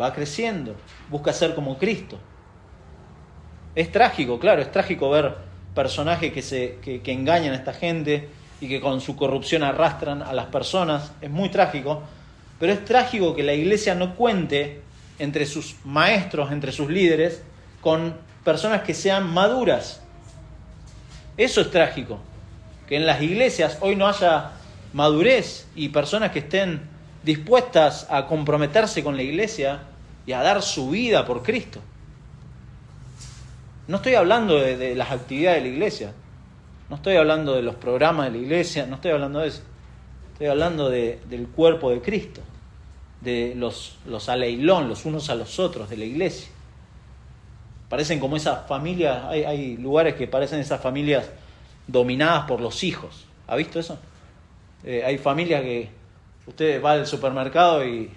Va creciendo. Busca ser como Cristo. Es trágico, claro, es trágico ver personajes que engañan a esta gente y que con su corrupción arrastran a las personas. Es muy trágico. Pero es trágico que la iglesia no cuente entre sus maestros, entre sus líderes, con personas que sean maduras. Eso es trágico. Que en las iglesias hoy no haya madurez y personas que estén dispuestas a comprometerse con la iglesia y a dar su vida por Cristo. No estoy hablando de las actividades de la iglesia. No estoy hablando de los programas de la iglesia. No estoy hablando de eso. Estoy hablando del cuerpo de Cristo. De los aleilón, los unos a los otros de la iglesia. Parecen como esas familias, hay lugares que parecen esas familias dominadas por los hijos. ¿Ha visto eso? Hay familias que usted va al supermercado y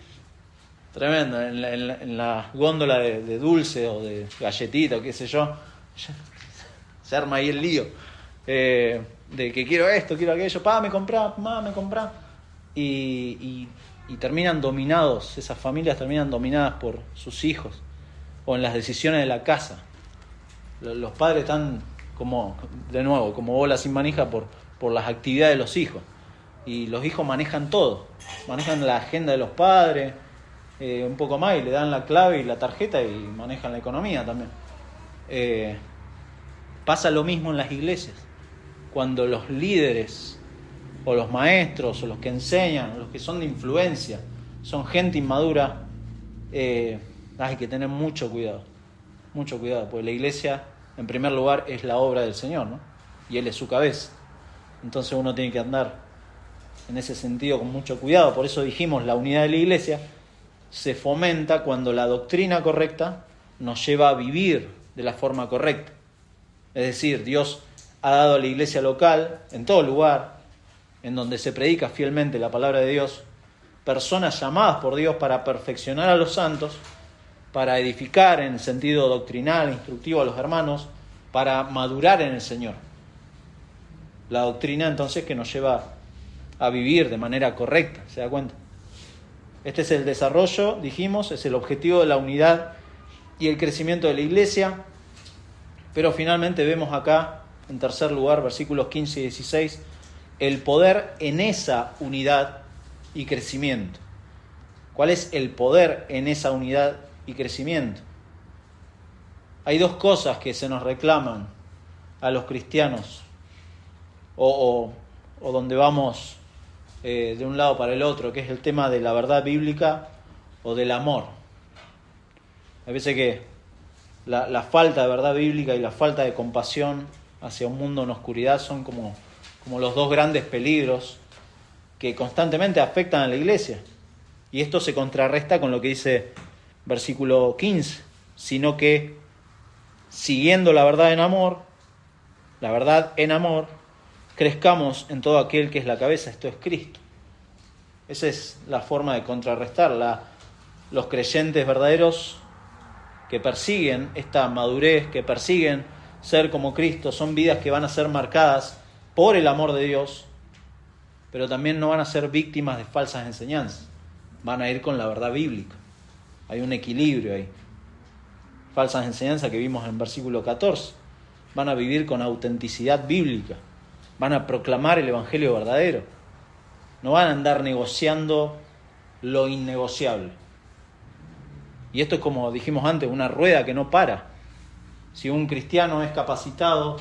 tremendo, en la góndola de dulce o de galletita o qué sé yo, se arma ahí el lío de que quiero esto, quiero aquello, me comprá, y terminan dominados, esas familias terminan dominadas por sus hijos o en las decisiones de la casa. Los padres están como bola sin manija por las actividades de los hijos. Y los hijos manejan todo. Manejan la agenda de los padres, un poco más, y le dan la clave y la tarjeta y manejan la economía también. Pasa lo mismo en las iglesias. Cuando los líderes o los maestros o los que enseñan, los que son de influencia, son gente inmadura, hay que tener mucho cuidado, porque la iglesia, en primer lugar, es la obra del Señor, ¿no? Y Él es su cabeza. Entonces uno tiene que andar en ese sentido con mucho cuidado. Por eso dijimos, la unidad de la iglesia se fomenta cuando la doctrina correcta nos lleva a vivir de la forma correcta. Es decir, Dios ha dado a la iglesia local, en todo lugar, en donde se predica fielmente la palabra de Dios, personas llamadas por Dios para perfeccionar a los santos, para edificar en sentido doctrinal, instructivo a los hermanos, para madurar en el Señor. La doctrina entonces que nos lleva a vivir de manera correcta, ¿se da cuenta? Este es el desarrollo, dijimos, es el objetivo de la unidad y el crecimiento de la iglesia, pero finalmente vemos acá, en tercer lugar, versículos 15 y 16, el poder en esa unidad y crecimiento. ¿Cuál es el poder en esa unidad y crecimiento? Hay dos cosas que se nos reclaman a los cristianos, o donde vamos de un lado para el otro, que es el tema de la verdad bíblica o del amor. Hay veces que la falta de verdad bíblica y la falta de compasión hacia un mundo en oscuridad son como los dos grandes peligros que constantemente afectan a la iglesia. Y esto se contrarresta con lo que dice versículo 15, sino que siguiendo la verdad en amor, crezcamos en todo aquel que es la cabeza, esto es Cristo. Esa es la forma de contrarrestar. Los creyentes verdaderos que persiguen esta madurez, que persiguen ser como Cristo, son vidas que van a ser marcadas por el amor de Dios, pero también no van a ser víctimas de falsas enseñanzas. Van a ir con la verdad bíblica. Hay un equilibrio ahí. Falsas enseñanzas que vimos en versículo 14. Van a vivir con autenticidad bíblica. Van a proclamar el evangelio verdadero. No van a andar negociando lo innegociable. Y esto es, como dijimos antes, una rueda que no para. Si un cristiano es capacitado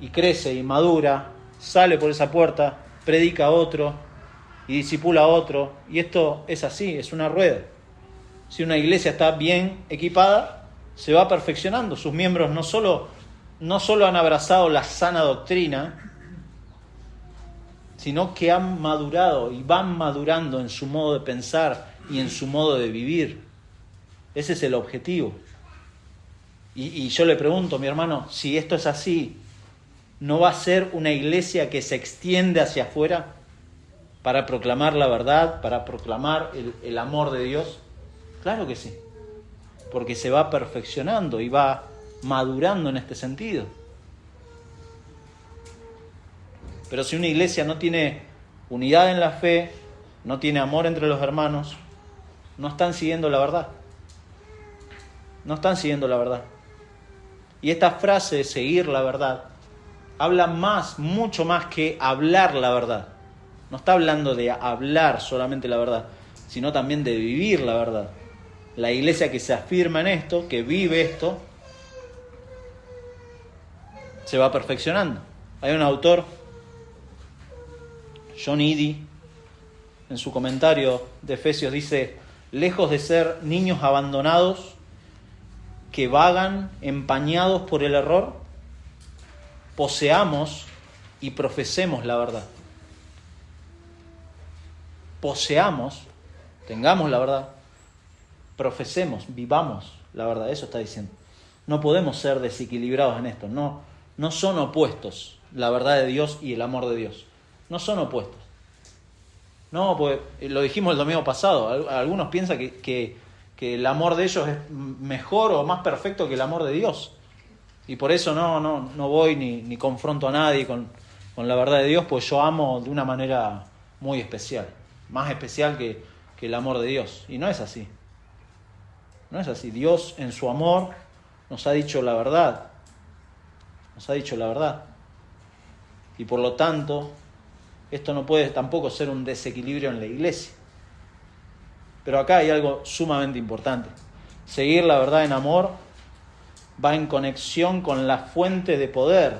y crece y madura, sale por esa puerta, predica a otro y discipula a otro. Y esto es así, es una rueda. Si una iglesia está bien equipada, se va perfeccionando. Sus miembros no solo han abrazado la sana doctrina, sino que han madurado y van madurando en su modo de pensar y en su modo de vivir. Ese es el objetivo. Y yo le pregunto, mi hermano, si esto es así, ¿no va a ser una iglesia que se extiende hacia afuera? para proclamar la verdad, para proclamar el amor de Dios? Claro que sí, porque se va perfeccionando y va madurando en este sentido. Pero si una iglesia no tiene unidad en la fe, no tiene amor entre los hermanos, no están siguiendo la verdad. No están siguiendo la verdad. Y esta frase de seguir la verdad habla mucho más que hablar la verdad. No está hablando de hablar solamente la verdad, sino también de vivir la verdad. La iglesia que se afirma en esto, que vive esto, se va perfeccionando. Hay un autor, John Eadie, en su comentario de Efesios dice: lejos de ser niños abandonados que vagan empañados por el error, poseamos y profesemos la verdad. Poseamos, tengamos la verdad, profesemos, vivamos la verdad. Eso está diciendo. No podemos ser desequilibrados en esto. No son opuestos la verdad de Dios y el amor de Dios. No son opuestos. No, pues lo dijimos el domingo pasado. Algunos piensan que el amor de ellos es mejor o más perfecto que el amor de Dios. Y por eso no voy ni confronto a nadie con la verdad de Dios, pues yo amo de una manera muy especial. Más especial que el amor de Dios. Y no es así. No es así. Dios en su amor nos ha dicho la verdad. Nos ha dicho la verdad. Y por lo tanto, esto no puede tampoco ser un desequilibrio en la iglesia. Pero acá hay algo sumamente importante. Seguir la verdad en amor va en conexión con la fuente de poder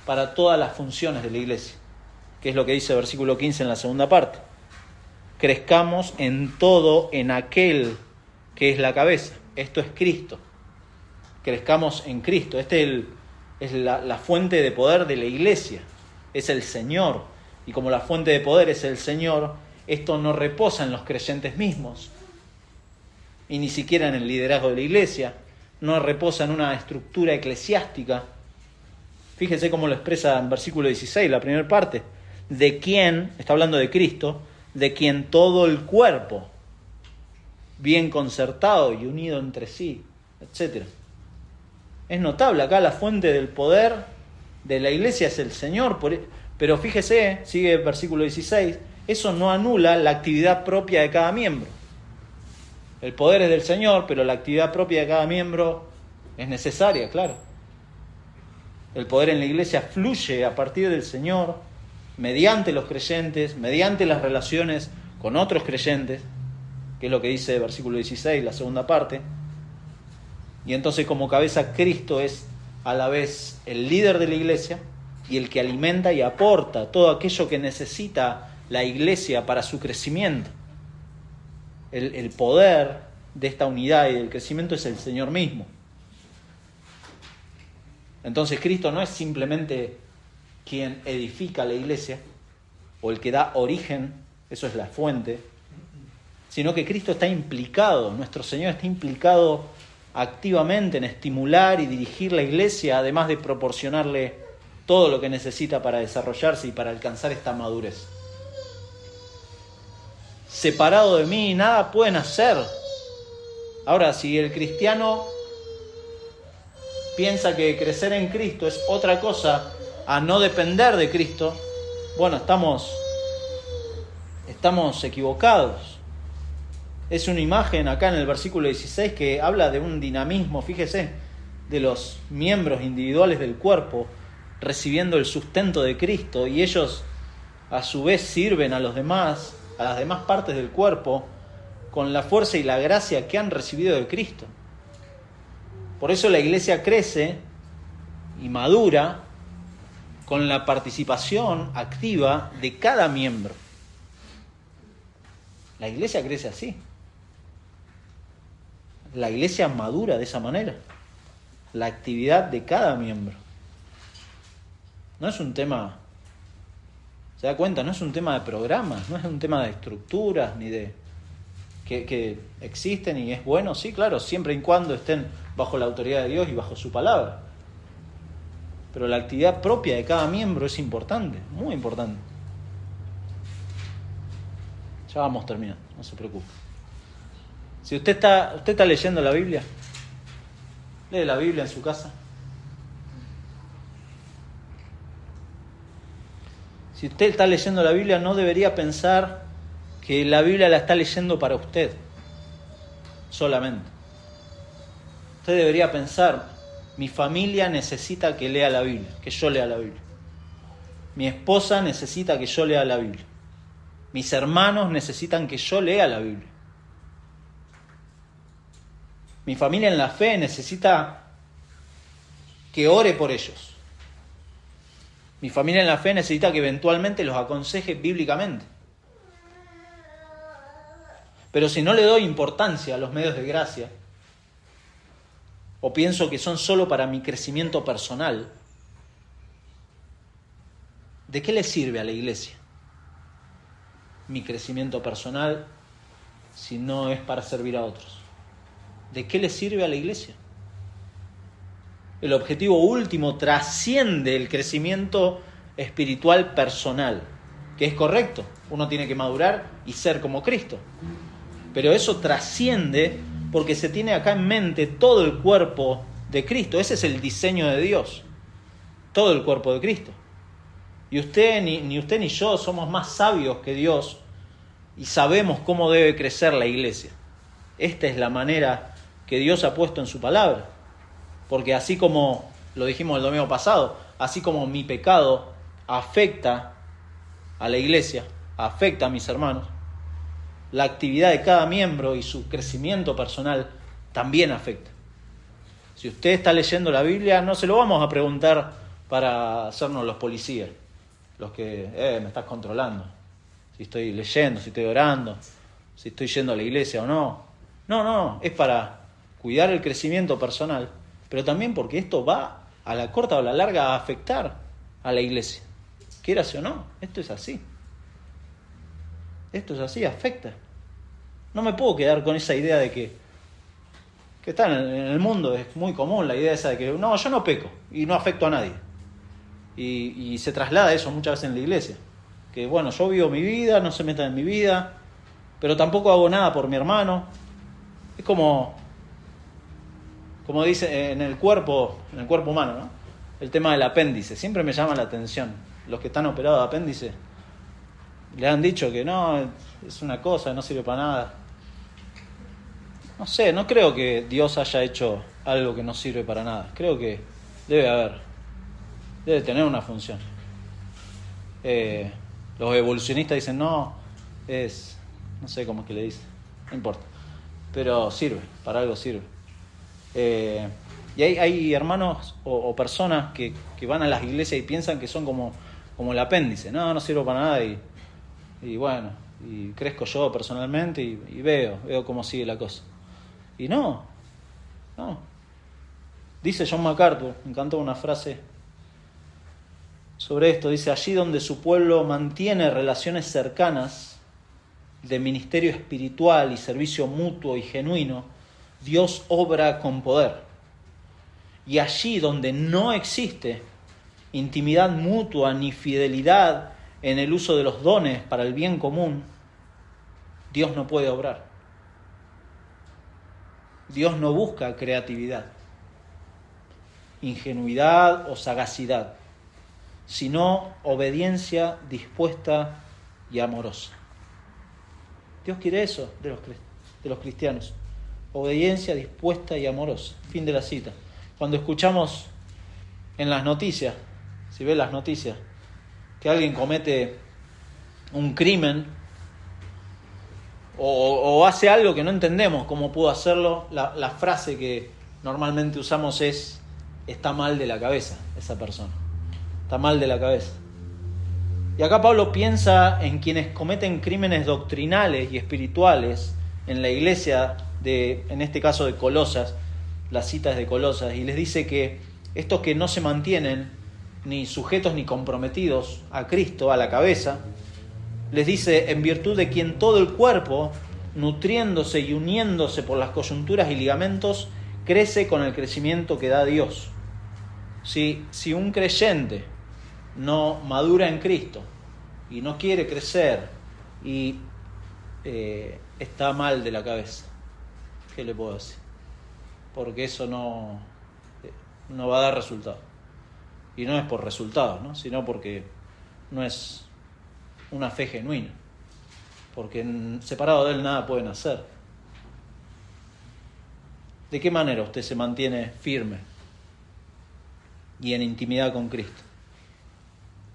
para todas las funciones de la iglesia, que es lo que dice el versículo 15 en la segunda parte. Crezcamos en todo en aquel que es la cabeza. Esto es Cristo. Crezcamos en Cristo. Es la fuente de poder de la iglesia. Es el Señor. Y como la fuente de poder es el Señor, esto no reposa en los creyentes mismos, y ni siquiera en el liderazgo de la iglesia, no reposa en una estructura eclesiástica. Fíjese cómo lo expresa en versículo 16, la primera parte. De quien, está hablando de Cristo, de quien todo el cuerpo, bien concertado y unido entre sí, etc. Es notable, acá la fuente del poder de la iglesia es el Señor, pero fíjese, sigue el versículo 16, eso no anula la actividad propia de cada miembro. El poder es del Señor, pero la actividad propia de cada miembro es necesaria, claro. El poder en la iglesia fluye a partir del Señor, mediante los creyentes, mediante las relaciones con otros creyentes, que es lo que dice el versículo 16, la segunda parte. Y entonces como cabeza Cristo es a la vez el líder de la iglesia y el que alimenta y aporta todo aquello que necesita la iglesia para su crecimiento. El poder de esta unidad y del crecimiento es el Señor mismo. Entonces Cristo no es simplemente quien edifica la iglesia o el que da origen, eso es la fuente, sino que Cristo está implicado, nuestro Señor está implicado activamente en estimular y dirigir la iglesia, además de proporcionarle todo lo que necesita para desarrollarse y para alcanzar esta madurez. Separado de mí, nada pueden hacer. Ahora, si el cristiano piensa que crecer en Cristo es otra cosa a no depender de Cristo, bueno, estamos equivocados. Es una imagen acá en el versículo 16 que habla de un dinamismo, fíjese, de los miembros individuales del cuerpo recibiendo el sustento de Cristo, y ellos a su vez sirven a los demás, a las demás partes del cuerpo, con la fuerza y la gracia que han recibido de Cristo. Por eso la iglesia crece y madura con la participación activa de cada miembro. La iglesia crece así. La iglesia madura de esa manera. La actividad de cada miembro. No es un tema, ¿se da cuenta? No es un tema de programas, no es un tema de estructuras, ni de que existen y es bueno, sí, claro, siempre y cuando estén bajo la autoridad de Dios y bajo su palabra. Pero la actividad propia de cada miembro es importante, muy importante. Ya vamos terminando, no se preocupe. Si usted está leyendo la Biblia, lee la Biblia en su casa. Si usted está leyendo la Biblia, no debería pensar que la Biblia la está leyendo para usted solamente. Usted debería pensar, mi familia necesita que lea la Biblia, que yo lea la Biblia. Mi esposa necesita que yo lea la Biblia. Mis hermanos necesitan que yo lea la Biblia. Mi familia en la fe necesita que ore por ellos. Mi familia en la fe necesita que eventualmente los aconseje bíblicamente. Pero si no le doy importancia a los medios de gracia, o pienso que son solo para mi crecimiento personal, ¿de qué le sirve a la iglesia mi crecimiento personal si no es para servir a otros? ¿De qué le sirve a la iglesia? El objetivo último trasciende el crecimiento espiritual personal, que es correcto. Uno tiene que madurar y ser como Cristo. Pero eso trasciende porque se tiene acá en mente todo el cuerpo de Cristo. Ese es el diseño de Dios. Todo el cuerpo de Cristo. Y ni usted ni yo somos más sabios que Dios y sabemos cómo debe crecer la iglesia. Esta es la manera que Dios ha puesto en su palabra. Porque así como lo dijimos el domingo pasado, así como mi pecado afecta a la iglesia, afecta a mis hermanos, la actividad de cada miembro y su crecimiento personal también afecta. Si usted está leyendo la Biblia, no se lo vamos a preguntar para hacernos los policías, los que me estás controlando, si estoy leyendo, si estoy orando, si estoy yendo a la iglesia o no. No, es para cuidar el crecimiento personal, pero también porque esto va a la corta o a la larga a afectar a la iglesia, quieras o no. Esto es así. Esto es así, afecta. No me puedo quedar con esa idea de que está en el mundo, es muy común la idea esa de que no, yo no peco y no afecto a nadie. Y se traslada eso muchas veces en la iglesia. Que bueno, yo vivo mi vida, no se metan en mi vida, pero tampoco hago nada por mi hermano. Es como dice en el cuerpo humano, ¿no? El tema del apéndice. Siempre me llama la atención. Los que están operados de apéndice le han dicho que no, es una cosa, no sirve para nada. No sé, no creo que Dios haya hecho algo que no sirve para nada. Creo que debe tener una función. Los evolucionistas dicen no sé cómo es que le dicen, no importa, pero sirve, para algo sirve. Y hay hermanos o personas que van a las iglesias y piensan que son como el apéndice, no sirve para nada y bueno, y crezco yo personalmente y veo cómo sigue la cosa. Y no. Dice John MacArthur, me encantó una frase sobre esto, dice: allí donde su pueblo mantiene relaciones cercanas de ministerio espiritual y servicio mutuo y genuino, Dios obra con poder. Y allí donde no existe intimidad mutua ni fidelidad en el uso de los dones para el bien común, Dios no puede obrar. Dios no busca creatividad, ingenuidad o sagacidad, sino obediencia dispuesta y amorosa. Dios quiere eso de los cristianos, obediencia dispuesta y amorosa. Fin de la cita. Cuando escuchamos en las noticias, si ves las noticias, que alguien comete un crimen o hace algo que no entendemos cómo pudo hacerlo, la frase que normalmente usamos es: está mal de la cabeza esa persona, está mal de la cabeza. Y acá Pablo piensa en quienes cometen crímenes doctrinales y espirituales en la iglesia en este caso de Colosas, las citas de Colosas, y les dice que estos que no se mantienen ni sujetos ni comprometidos a Cristo, a la cabeza, les dice: en virtud de quien todo el cuerpo, nutriéndose y uniéndose por las coyunturas y ligamentos, crece con el crecimiento que da Dios. Si un creyente no madura en Cristo y no quiere crecer y está mal de la cabeza. ¿Qué le puedo decir? Porque eso no va a dar resultado. Y no es por resultados, ¿no? Sino porque no es una fe genuina. Porque separado de Él nada pueden hacer. ¿De qué manera usted se mantiene firme y en intimidad con Cristo?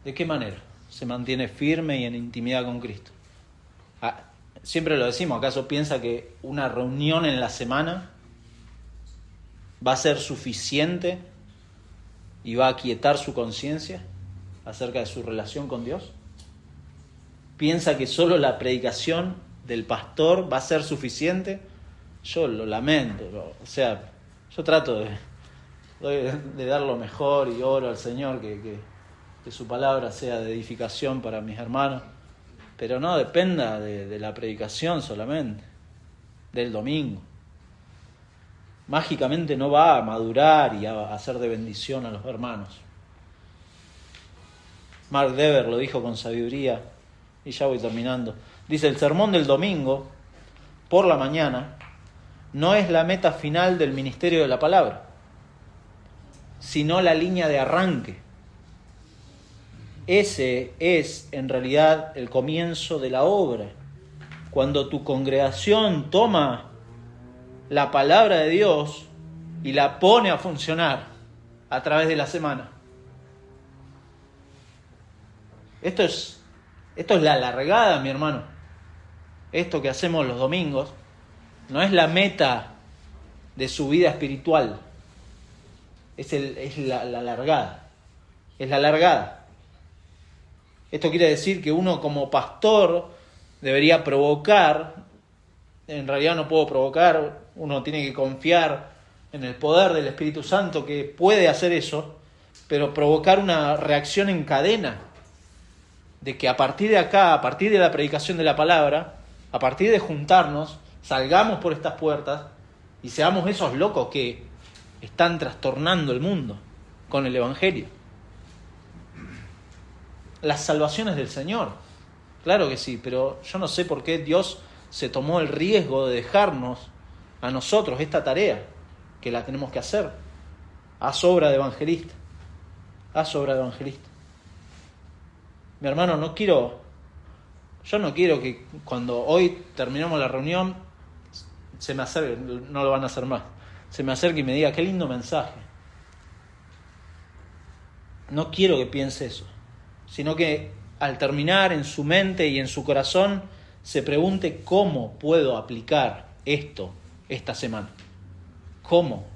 ¿De qué manera se mantiene firme y en intimidad con Cristo? Siempre lo decimos, ¿acaso piensa que una reunión en la semana va a ser suficiente y va a aquietar su conciencia acerca de su relación con Dios? ¿Piensa que solo la predicación del pastor va a ser suficiente? Yo lo lamento, yo trato de dar lo mejor y oro al Señor que su palabra sea de edificación para mis hermanos, pero no dependa de la predicación solamente, del domingo. Mágicamente no va a madurar y a hacer de bendición a los hermanos. Mark Dever lo dijo con sabiduría, y ya voy terminando. Dice, el sermón del domingo, por la mañana, no es la meta final del ministerio de la palabra, sino la línea de arranque. Ese es, en realidad, el comienzo de la obra. Cuando tu congregación toma la palabra de Dios y la pone a funcionar a través de la semana. Esto es la largada, mi hermano. Esto que hacemos los domingos no es la meta de su vida espiritual. Es la largada. Es la largada. Esto quiere decir que uno como pastor debería provocar. En realidad no puedo provocar. Uno tiene que confiar en el poder del Espíritu Santo que puede hacer eso, pero provocar una reacción en cadena. De que a partir de acá, a partir de la predicación de la palabra, a partir de juntarnos, salgamos por estas puertas y seamos esos locos que están trastornando el mundo con el Evangelio. Las salvaciones del Señor, claro que sí, pero yo no sé por qué Dios se tomó el riesgo de dejarnos a nosotros esta tarea, que la tenemos que hacer. Haz obra de evangelista. Haz obra de evangelista. Mi hermano, yo no quiero que cuando hoy terminemos la reunión se me acerque, no lo van a hacer más, se me acerque y me diga, qué lindo mensaje. No quiero que piense eso, sino que al terminar en su mente y en su corazón se pregunte cómo puedo aplicar esto esta semana. ¿Cómo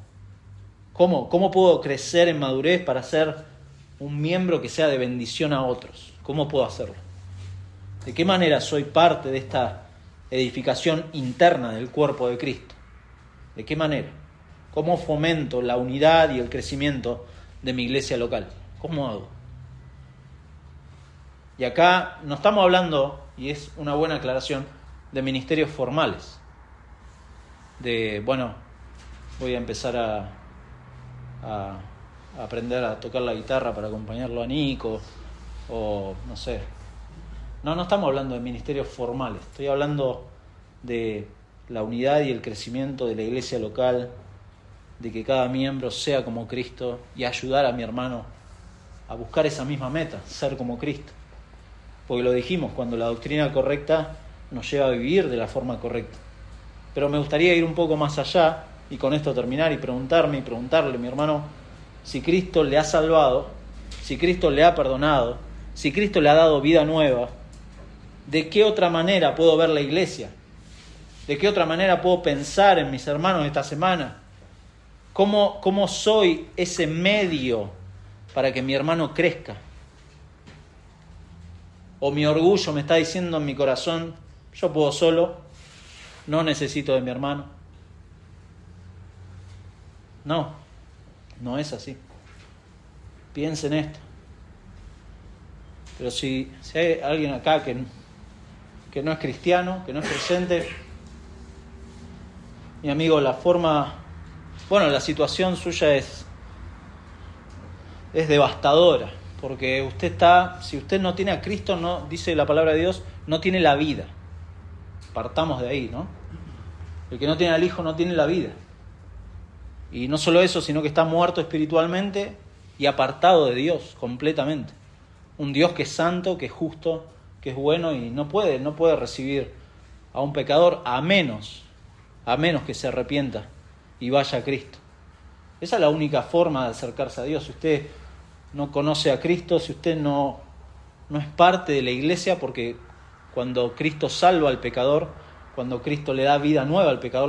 puedo crecer en madurez para ser un miembro que sea de bendición a otros? ¿Cómo puedo hacerlo? ¿De qué manera soy parte de esta edificación interna del cuerpo de Cristo? ¿De qué manera? ¿Cómo fomento la unidad y el crecimiento de mi iglesia local? ¿Cómo hago? Y acá no estamos hablando, y es una buena aclaración, de ministerios formales. Voy a empezar a aprender a tocar la guitarra para acompañarlo a Nico, o no sé. No estamos hablando de ministerios formales, estoy hablando de la unidad y el crecimiento de la iglesia local, de que cada miembro sea como Cristo y ayudar a mi hermano a buscar esa misma meta, ser como Cristo. Porque lo dijimos, cuando la doctrina correcta nos lleva a vivir de la forma correcta. Pero me gustaría ir un poco más allá y con esto terminar y preguntarle, mi hermano, si Cristo le ha salvado, si Cristo le ha perdonado, si Cristo le ha dado vida nueva, ¿de qué otra manera puedo ver la iglesia? ¿De qué otra manera puedo pensar en mis hermanos esta semana? ¿Cómo soy ese medio para que mi hermano crezca? ¿O mi orgullo me está diciendo en mi corazón, yo puedo solo, no necesito de mi hermano? No es así. Piensen esto. Pero si hay alguien acá que no es cristiano, que no es creyente, mi amigo, la situación suya es devastadora, porque si usted no tiene a Cristo, no, dice la palabra de Dios, no tiene la vida. partamos de ahí, ¿no? El que no tiene al Hijo no tiene la vida. Y no solo eso, sino que está muerto espiritualmente y apartado de Dios completamente. Un Dios que es santo, que es justo, que es bueno y no puede recibir a un pecador a menos que se arrepienta y vaya a Cristo. Esa es la única forma de acercarse a Dios. Si usted no conoce a Cristo, si usted no es parte de la iglesia, porque cuando Cristo salva al pecador, cuando Cristo le da vida nueva al pecador,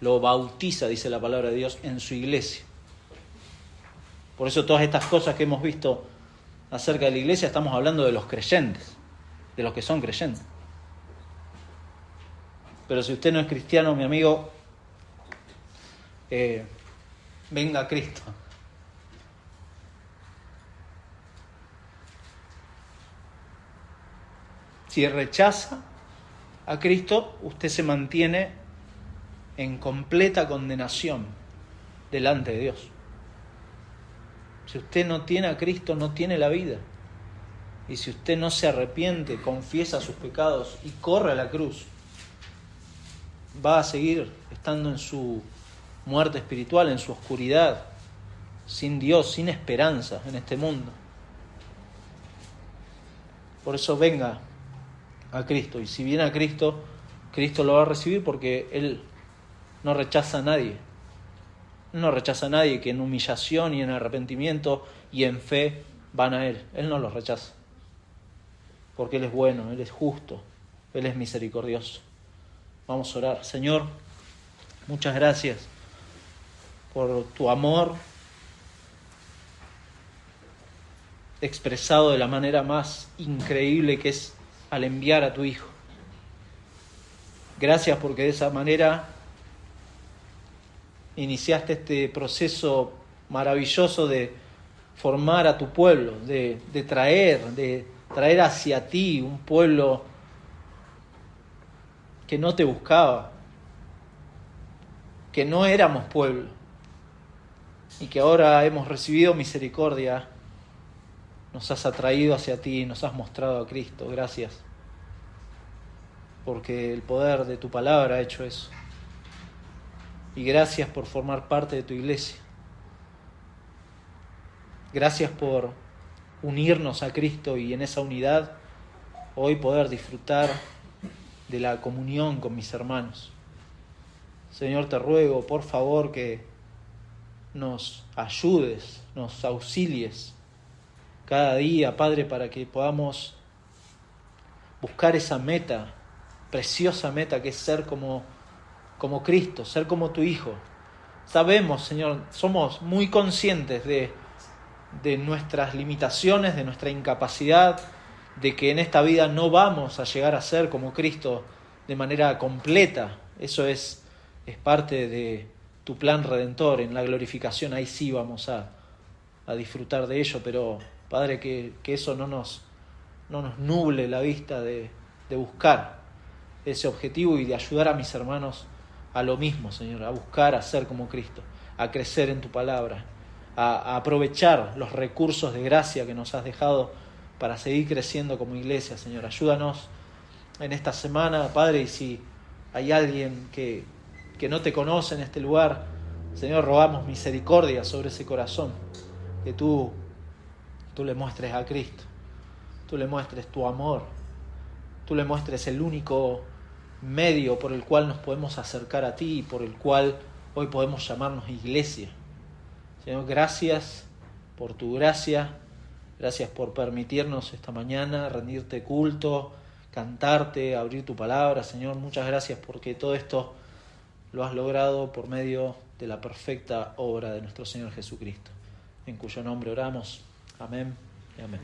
lo bautiza, dice la palabra de Dios, en su iglesia. Por eso todas estas cosas que hemos visto acerca de la iglesia, estamos hablando de los creyentes, de los que son creyentes. Pero si usted no es cristiano, mi amigo, venga a Cristo. Si rechaza a Cristo, usted se mantiene en completa condenación delante de Dios. Si usted no tiene a Cristo, no tiene la vida. Y si usted no se arrepiente, confiesa sus pecados y corre a la cruz, va a seguir estando en su muerte espiritual, en su oscuridad, sin Dios, sin esperanza en este mundo. Por eso venga a Cristo. Y si viene a Cristo, Cristo lo va a recibir porque Él no rechaza a nadie. No rechaza a nadie que en humillación y en arrepentimiento y en fe van a Él. Él no los rechaza. Porque Él es bueno, Él es justo, Él es misericordioso. Vamos a orar. Señor, muchas gracias por tu amor expresado de la manera más increíble, que es al enviar a tu Hijo. Gracias porque de esa manera iniciaste este proceso maravilloso de formar a tu pueblo, de traer hacia ti un pueblo que no te buscaba, que no éramos pueblo, y que ahora hemos recibido misericordia. Nos has atraído hacia ti, nos has mostrado a Cristo. Gracias, porque el poder de tu palabra ha hecho eso. Y gracias por formar parte de tu iglesia. Gracias por unirnos a Cristo y en esa unidad hoy poder disfrutar de la comunión con mis hermanos. Señor, te ruego, por favor, que nos ayudes, nos auxilies cada día, Padre, para que podamos buscar esa meta, preciosa meta, que es ser como Cristo, ser como tu Hijo. Sabemos, Señor, somos muy conscientes de nuestras limitaciones, de nuestra incapacidad, de que en esta vida no vamos a llegar a ser como Cristo de manera completa. Eso es parte de tu plan redentor. En la glorificación ahí sí vamos a disfrutar de ello, pero Padre, que eso no nos nuble la vista de buscar ese objetivo y de ayudar a mis hermanos a lo mismo, Señor, a buscar, a ser como Cristo, a crecer en tu palabra, a aprovechar los recursos de gracia que nos has dejado para seguir creciendo como iglesia, Señor. Ayúdanos en esta semana, Padre, y si hay alguien que no te conoce en este lugar, Señor, rogamos misericordia sobre ese corazón, que tú le muestres a Cristo, tú le muestres tu amor, tú le muestres el único medio por el cual nos podemos acercar a ti y por el cual hoy podemos llamarnos iglesia. Señor, gracias por tu gracia, gracias por permitirnos esta mañana rendirte culto, cantarte, abrir tu palabra. Señor, muchas gracias porque todo esto lo has logrado por medio de la perfecta obra de nuestro Señor Jesucristo, en cuyo nombre oramos. Amén y amén.